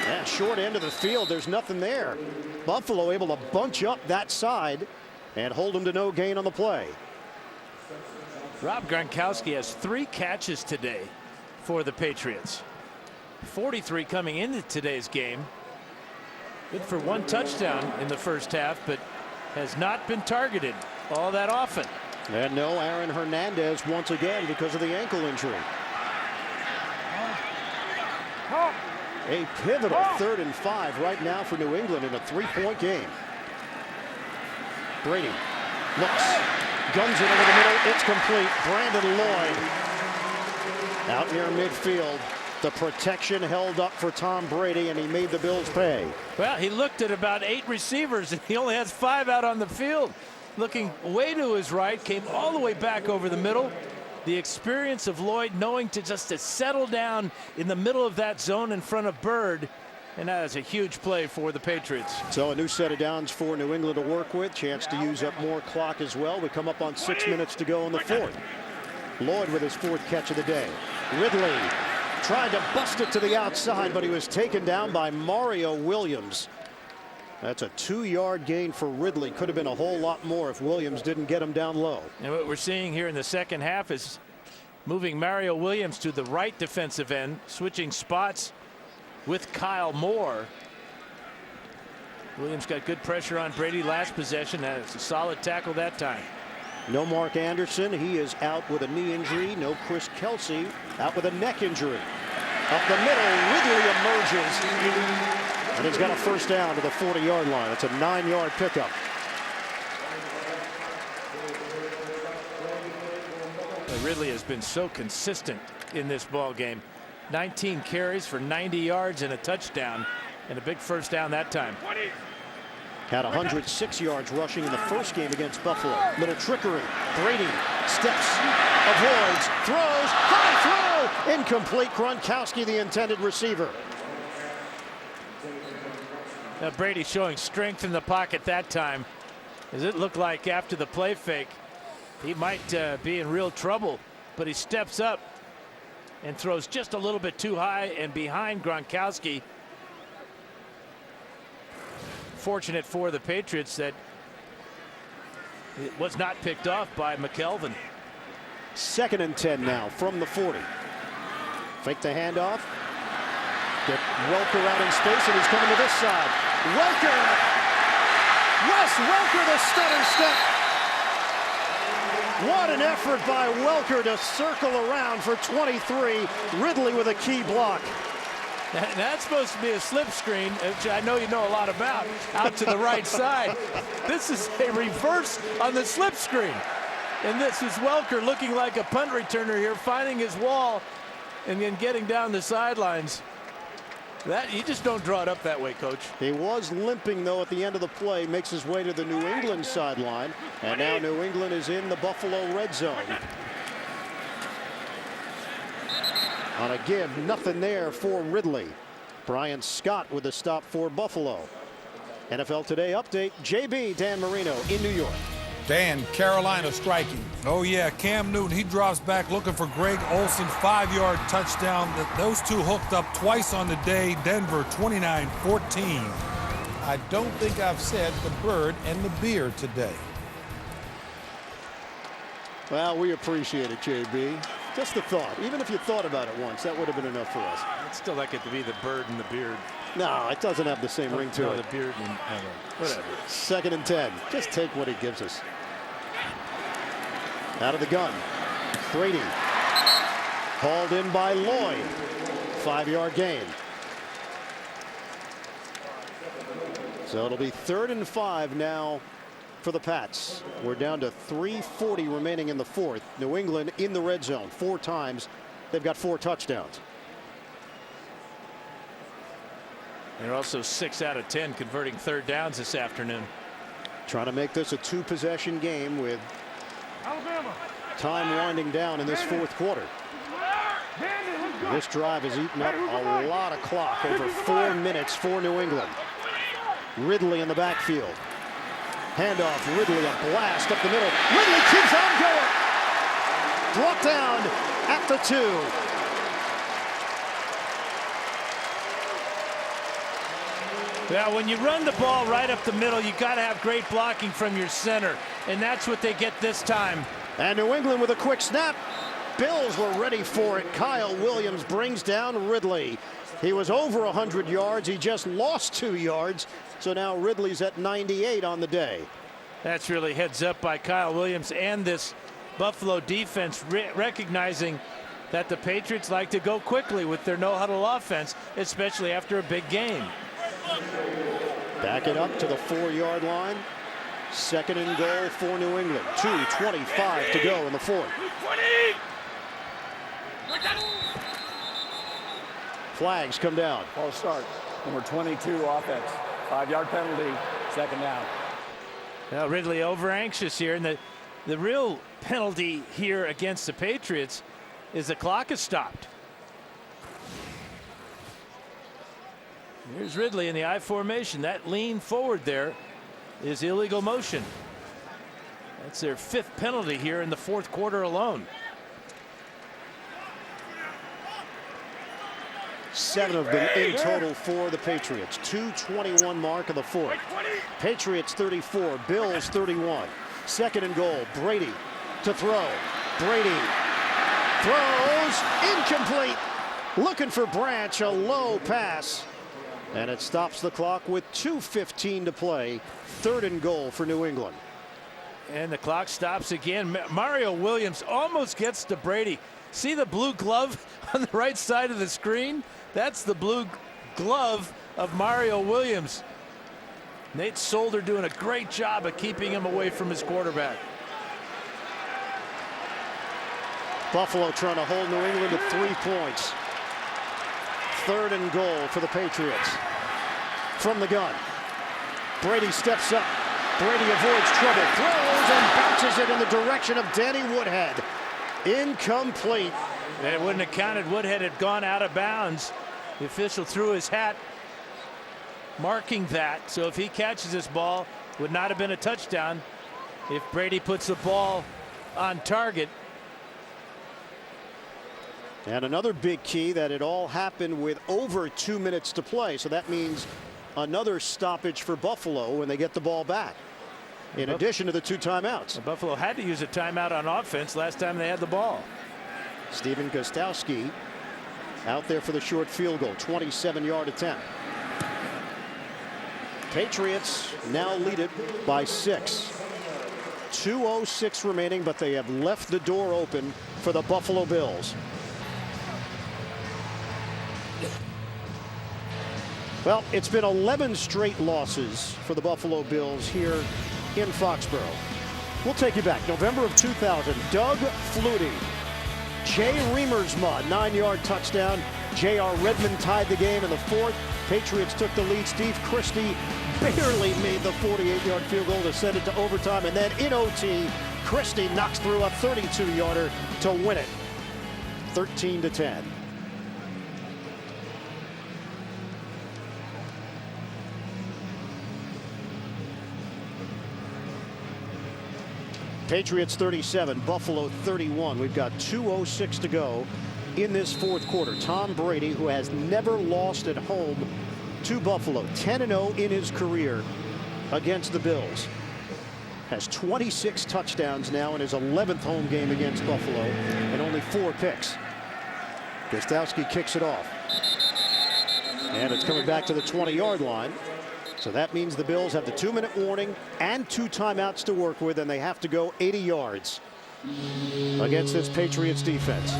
Yeah, short end of the field. There's nothing there. Buffalo able to bunch up that side and hold him to no gain on the play. Rob Gronkowski has 3 catches today for the Patriots. 43 coming into today's game. Good for 1 touchdown in the first half, but has not been targeted all that often. And no Aaron Hernandez once again because of the ankle injury. A pivotal 3rd and 5 right now for New England in a 3-point game. Brady looks, guns it over the middle. It's complete. Brandon Lloyd out near midfield. The protection held up for Tom Brady, and he made the Bills pay. Well, he looked at about 8 receivers, and he only has 5 out on the field. Looking way to his right, came all the way back over the middle. The experience of Lloyd knowing to settle down in the middle of that zone in front of Bird. And that is a huge play for the Patriots. So a new set of downs for New England to work with. Chance to use up more clock as well. We come up on 6 minutes to go in the 4th. Lloyd with his 4th catch of the day. Ridley tried to bust it to the outside, but he was taken down by Mario Williams. That's a 2-yard gain for Ridley. Could have been a whole lot more if Williams didn't get him down low. And what we're seeing here in the second half is moving Mario Williams to the right defensive end, switching spots with Kyle Moore. Williams got good pressure on Brady last possession. That's a solid tackle that time. No Mark Anderson. He is out with a knee injury. No Chris Kelsey, out with a neck injury. Up the middle, Ridley emerges. And he's got a first down to the 40-yard line. It's a 9-yard pickup. Ridley has been so consistent in this ball game. 19 carries for 90 yards and a touchdown, and a big first down that time. Had 106 yards rushing in the first game against Buffalo. Little trickery. Brady steps, avoids, throws, high throw, incomplete. Gronkowski, the intended receiver. Now Brady showing strength in the pocket that time, as it looked like after the play fake he might be in real trouble, but he steps up and throws just a little bit too high and behind Gronkowski. Fortunate for the Patriots that It was not picked off by McKelvin. 2nd and 10 now from the 40. Fake the handoff. Get Welker out in space, and he's coming to this side. Welker! Wes Welker, the stutter step. What an effort by Welker to circle around for 23. Ridley with a key block. That's supposed to be a slip screen, which I know you know a lot about, out to the right side. This is a reverse on the slip screen. And this is Welker looking like a punt returner here, finding his wall and then getting down the sidelines. That you just don't draw it up that way, Coach. He was limping, though, at the end of the play, makes his way to the New England sideline, and now New England is in the Buffalo red zone. On a give, nothing there for Ridley. Brian Scott with a stop for Buffalo. NFL Today update, JB Dan Marino in New York. Dan, Carolina striking. Oh, yeah, Cam Newton, he drops back looking for Greg Olsen, 5-yard touchdown. Those two hooked up twice on the day. Denver, 29-14. I don't think I've said the bird and the beer today. Well, we appreciate it, JB. Just the thought. Even if you thought about it once, that would have been enough for us. I'd still like it to be the bird and the beard. No, it doesn't have the same ring to it. The beard and whatever. 2nd and 10. Just take what he gives us. Out of the gun. Brady. Hauled in by Lloyd. 5-yard gain. So it'll be 3rd and 5 now for the Pats. We're down to 3:40 remaining in the 4th. New England in the red zone 4 times. They've got 4 touchdowns. They're also 6 out of 10 converting 3rd downs this afternoon. Trying to make this a 2-possession game with time winding down in this 4th quarter. This drive has eaten up a lot of clock, over 4 minutes for New England. Ridley in the backfield. Handoff, Ridley, a blast up the middle. Ridley keeps on going. Brought down at the 2. Now, when you run the ball right up the middle, you got to have great blocking from your center, and that's what they get this time. And New England with a quick snap. Bills were ready for it. Kyle Williams brings down Ridley. He was over 100 yards. He just lost 2 yards. So now Ridley's at 98 on the day. That's really heads up by Kyle Williams and this Buffalo defense, recognizing that the Patriots like to go quickly with their no-huddle offense, especially after a big game. Back it up to the 4-yard line. 2nd and goal for New England. 2:25 to go in the 4th. Flags come down. False start. Number 22 offense. 5-yard penalty. 2nd down. Now Ridley over anxious here, and the real penalty here against the Patriots is the clock is stopped. Here's Ridley in the I formation. That lean forward there is illegal motion. That's their 5th penalty here in the 4th quarter alone. 7 of them in total for the Patriots. 2:21 mark of the 4th. Patriots 34, Bills 31. 2nd and goal. Brady to throw. Brady throws incomplete. Looking for Branch, a low pass. And it stops the clock with 2:15 to play. 3rd and goal for New England. And the clock stops again. Mario Williams almost gets to Brady. See the blue glove on the right side of the screen? That's the blue glove of Mario Williams. Nate Solder doing a great job of keeping him away from his quarterback. Buffalo trying to hold New England to 3 points. 3rd and goal for the Patriots. From the gun. Brady steps up. Brady avoids trouble. Throws and bounces it in the direction of Danny Woodhead. Incomplete. It wouldn't have counted. Woodhead had gone out of bounds. The official threw his hat marking that. So if he catches this ball, would not have been a touchdown. If Brady puts the ball on target. And another big key that it all happened with over 2 minutes to play. So that means another stoppage for Buffalo when they get the ball back. in addition to the 2 timeouts. Buffalo had to use a timeout on offense last time they had the ball. Steven Gostowski out there for the short field goal, 27-yard attempt. Patriots now lead it by 6. 2:06 remaining, but they have left the door open for the Buffalo Bills. Well, it's been 11 straight losses for the Buffalo Bills here in Foxborough. We'll take you back. November of 2000, Doug Flutie, Jay Remersma, 9-yard touchdown. J.R. Redmond tied the game in the 4th. Patriots took the lead. Steve Christie barely made the 48-yard field goal to send it to overtime. And then in OT, Christie knocks through a 32-yarder to win it, 13-10. Patriots 37, Buffalo 31. We've got 2:06 to go in this 4th quarter. Tom Brady, who has never lost at home to Buffalo, 10-0 in his career against the Bills, has 26 touchdowns now in his 11th home game against Buffalo and only 4 picks. Gostowski kicks it off. And it's coming back to the 20-yard line. So that means the Bills have the 2-minute warning and 2 timeouts to work with, and they have to go 80 yards against this Patriots defense.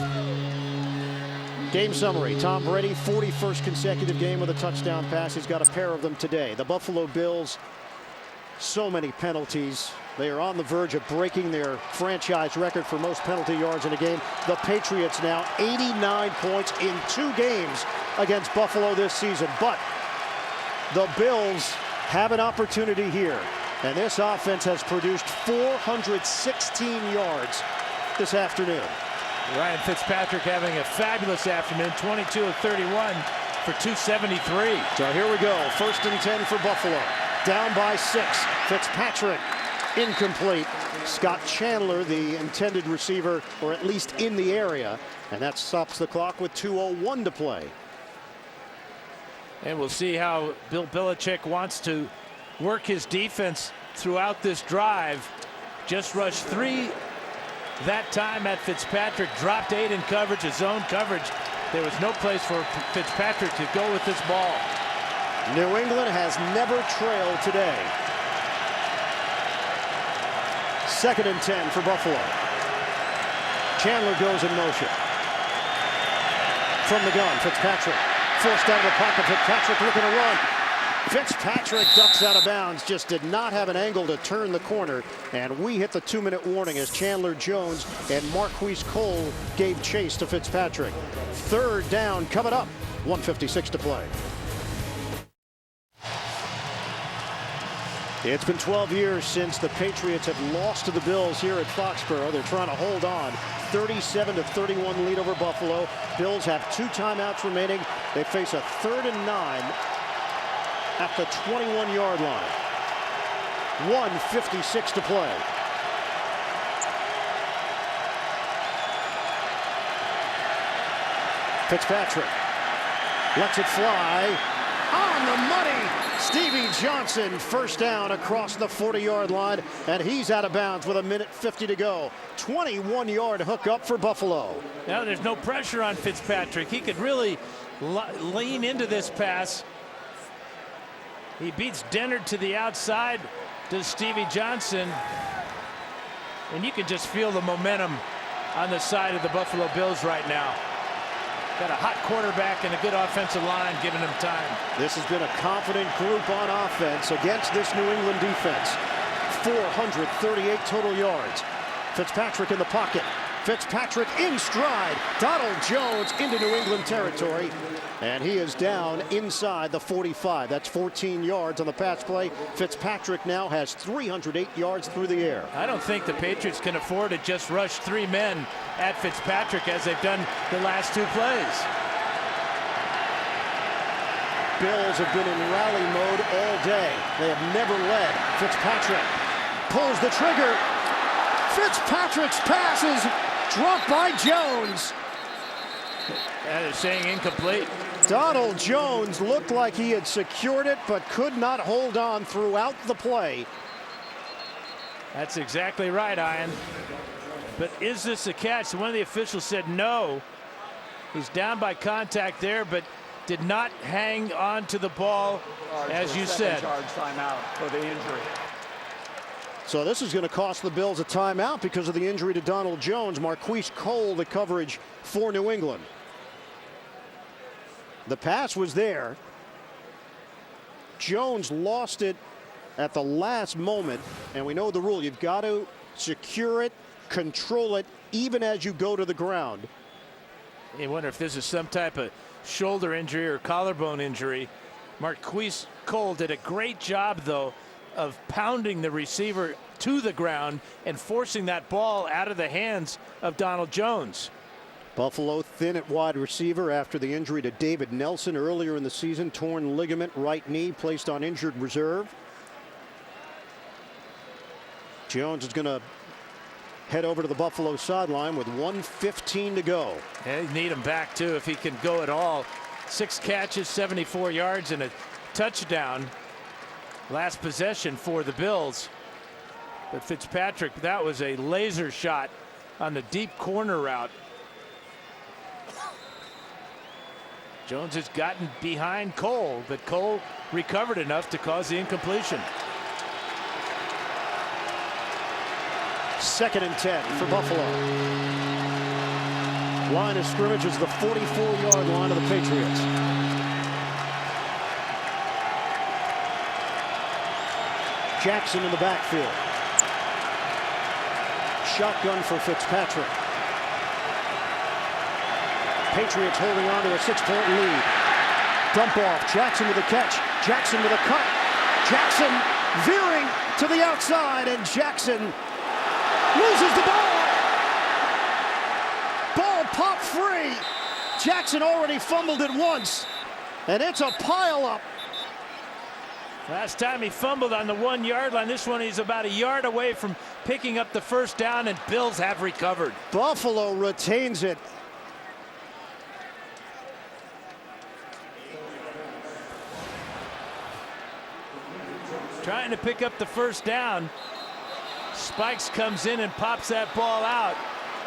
Game summary: Tom Brady, 41st consecutive game with a touchdown pass. He's got a pair of them today. The Buffalo Bills, so many penalties. They are on the verge of breaking their franchise record for most penalty yards in a game. The Patriots now 89 points in 2 games against Buffalo this season. But the Bills have an opportunity here, and this offense has produced 416 yards this afternoon. Ryan Fitzpatrick having a fabulous afternoon, 22 of 31 for 273. So here we go, 1st and 10 for Buffalo, down by 6. Fitzpatrick incomplete. Scott Chandler, the intended receiver, or at least in the area, and that stops the clock with 2:01 to play. And we'll see how Bill Belichick wants to work his defense throughout this drive. Just rushed 3 that time at Fitzpatrick, dropped 8 in coverage, his zone coverage. There was no place for Fitzpatrick to go with this ball. New England has never trailed today. 2nd and 10 for Buffalo. Chandler goes in motion. From the gun, Fitzpatrick. Forced out of the pocket. Fitzpatrick looking to run. Fitzpatrick ducks out of bounds. Just did not have an angle to turn the corner. And we hit the 2-minute warning as Chandler Jones and Marquise Cole gave chase to Fitzpatrick. 3rd down coming up. 1:56 to play. It's been 12 years since the Patriots have lost to the Bills here at Foxborough. They're trying to hold on. 37-31 lead over Buffalo. Bills have 2 timeouts remaining. They face a 3rd and 9 at the 21-yard line. 1:56 to play. Fitzpatrick lets it fly. On the money. Stevie Johnson, 1st down across the 40-yard line, and he's out of bounds with 1:50 to go. 21-yard hookup for Buffalo. Now there's no pressure on Fitzpatrick. He could really lean into this pass. He beats Dennard to the outside, does Stevie Johnson. And you can just feel the momentum on the side of the Buffalo Bills right now. Got a hot quarterback and a good offensive line giving him time. This has been a confident group on offense against this New England defense. 438 total yards. Fitzpatrick in the pocket. Fitzpatrick in stride. Donald Jones into New England territory. And he is down inside the 45. That's 14 yards on the pass play. Fitzpatrick now has 308 yards through the air. I don't think the Patriots can afford to just rush 3 men at Fitzpatrick as they've done the last 2 plays. Bills have been in rally mode all day. They have never led. Fitzpatrick pulls the trigger. Fitzpatrick's pass is dropped by Jones. They're saying incomplete. Donald Jones looked like he had secured it, but could not hold on throughout the play. That's exactly right, Ian. But is this a catch? One of the officials said no. He's down by contact there, but did not hang on to the ball, as you said. Charge timeout for the injury. So this is going to cost the Bills a timeout because of the injury to Donald Jones. Marquise Cole, the coverage for New England. The pass was there. Jones lost it at the last moment, and we know the rule. You've got to secure it, control it, even as you go to the ground. You wonder if this is some type of shoulder injury or collarbone injury. Marquise Cole did a great job, though, of pounding the receiver to the ground and forcing that ball out of the hands of Donald Jones. Buffalo thin at wide receiver after the injury to David Nelson earlier in the season. Torn ligament, right knee, placed on injured reserve. Jones is going to head over to the Buffalo sideline with 1:15 to go. Yeah, they need him back, too, if he can go at all. 6 catches, 74 yards, and a touchdown. Last possession for the Bills. But Fitzpatrick, that was a laser shot on the deep corner route. Jones has gotten behind Cole, but Cole recovered enough to cause the incompletion. 2nd and 10 for Buffalo. Line of scrimmage is the 44-yard line of the Patriots. Jackson in the backfield. Shotgun for Fitzpatrick. Patriots holding on to a 6-point lead. Dump off. Jackson with a catch. Jackson with a cut. Jackson veering to the outside, and Jackson loses the ball. Ball popped free. Jackson already fumbled it once, and it's a pile-up. Last time he fumbled on the 1-yard line. This one he's about a yard away from picking up the first down, and Bills have recovered. Buffalo retains it. Trying to pick up the first down. Spikes comes in and pops that ball out.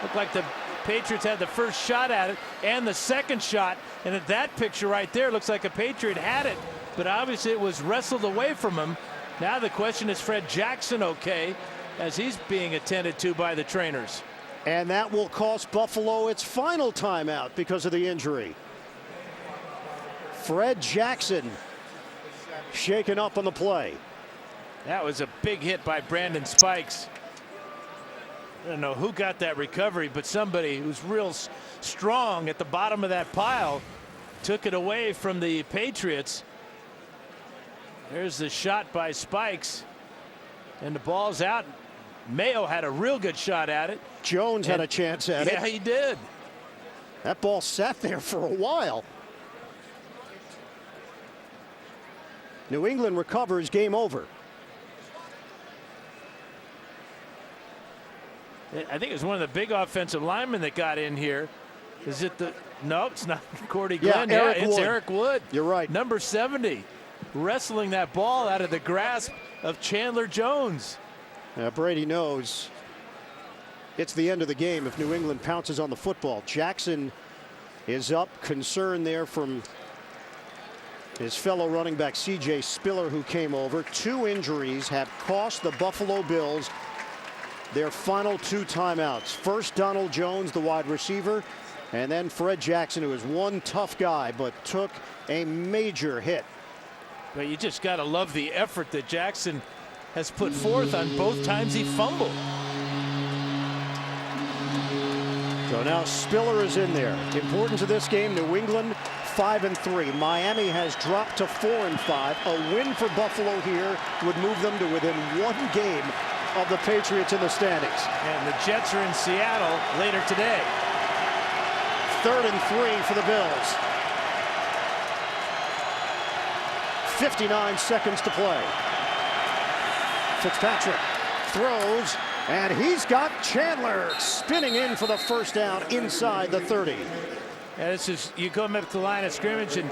Looked like the Patriots had the first shot at it and the second shot. And at that picture right there, looks like a Patriot had it, but obviously it was wrestled away from him. Now the question is, Fred Jackson okay, as he's being attended to by the trainers? And that will cost Buffalo its final timeout because of the injury. Fred Jackson shaken up on the play. That was a big hit by Brandon Spikes. I don't know who got that recovery, but somebody who's real strong at the bottom of that pile took it away from the Patriots. There's the shot by Spikes, and the ball's out. Mayo had a real good shot at it. Jones had a chance at it. Yeah, he did. That ball sat there for a while. New England recovers, game over. I think it was one of the big offensive linemen that got in here. Is it the... No, it's not Cordy Glenn. Yeah, it's Wood. Eric Wood. You're right. Number 70, wrestling that ball out of the grasp of Chandler Jones. Now Brady knows it's the end of the game if New England pounces on the football. Jackson is up. Concern there from his fellow running back C.J. Spiller, who came over. 2 injuries have cost the Buffalo Bills their final 2 timeouts. First, Donald Jones, the wide receiver, and then Fred Jackson, who is one tough guy but took a major hit. But you just got to love the effort that Jackson has put forth on both times he fumbled. So now Spiller is in there. Important to this game, New England 5-3. Miami has dropped to 4-5. A win for Buffalo here would move them to within 1 game of the Patriots in the standings. And the Jets are in Seattle later today. 3rd and 3 for the Bills. 59 seconds to play. Fitzpatrick throws, and he's got Chandler spinning in for the first down inside the 30. And this is, you come up to the line of scrimmage, and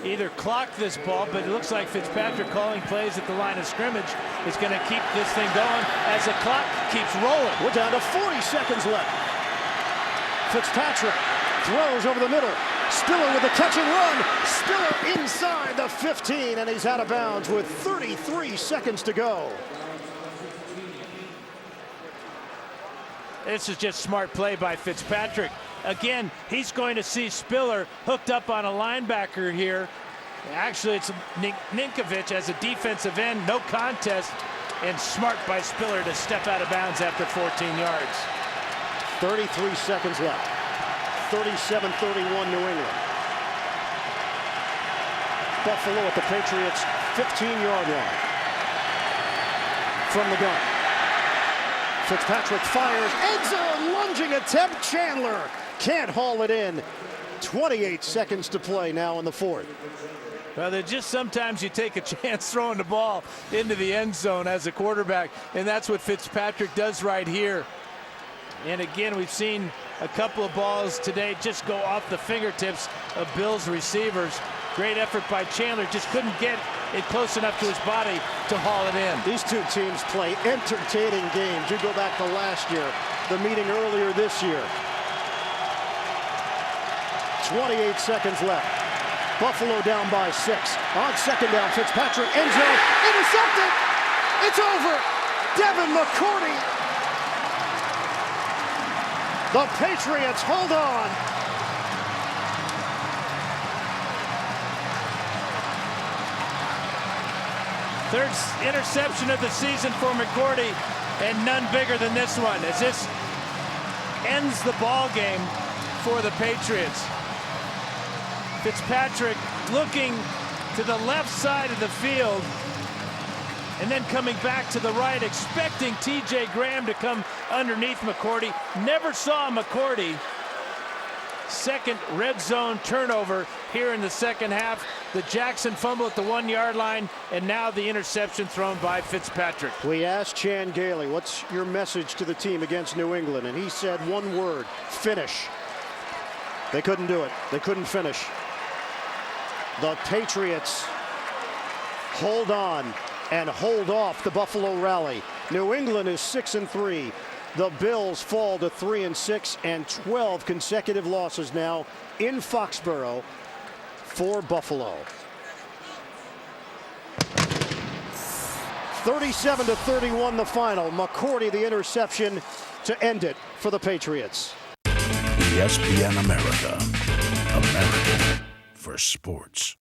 either clock this ball, but it looks like Fitzpatrick calling plays at the line of scrimmage is going to keep this thing going as the clock keeps rolling. We're down to 40 seconds left. Fitzpatrick throws over the middle. Spiller with the catch and run. Spiller inside the 15, and he's out of bounds with 33 seconds to go. This is just smart play by Fitzpatrick. Again, he's going to see Spiller hooked up on a linebacker here. Actually, it's Ninkovich as a defensive end, no contest, and smart by Spiller to step out of bounds after 14 yards. 33 seconds left. 37-31 New England. Buffalo at the Patriots' 15-yard line. From the gun. Fitzpatrick fires. End zone lunging attempt. Chandler can't haul it in. 28 seconds to play now in the fourth. Well, they're just sometimes you take a chance throwing the ball into the end zone as a quarterback, and that's what Fitzpatrick does right here. And again, we've seen a couple of balls today just go off the fingertips of Bills receivers. Great effort by Chandler, just couldn't get it close enough to his body to haul it in. These two teams play entertaining games. You go back to last year, the meeting earlier this year. 28 seconds left. Buffalo down by 6. On second down, Fitzpatrick, end zone, intercepted. It's over. Devin McCourty. The Patriots hold on. Third interception of the season for McCourty, and none bigger than this one, as this ends the ball game for the Patriots. Fitzpatrick looking to the left side of the field and then coming back to the right, expecting T.J. Graham to come underneath McCourty. Never saw McCourty. Second red zone turnover here in the second half. The Jackson fumble at the 1-yard line, and now the interception thrown by Fitzpatrick. We asked Chan Gailey, what's your message to the team against New England? And he said one word: finish. They couldn't do it. They couldn't finish. The Patriots hold on and hold off the Buffalo rally. New England is 6-3. The Bills fall to 3-6, and 12 consecutive losses now in Foxborough for Buffalo. 37-31 the final. McCourty the interception to end it for the Patriots. ESPN America. American for sports.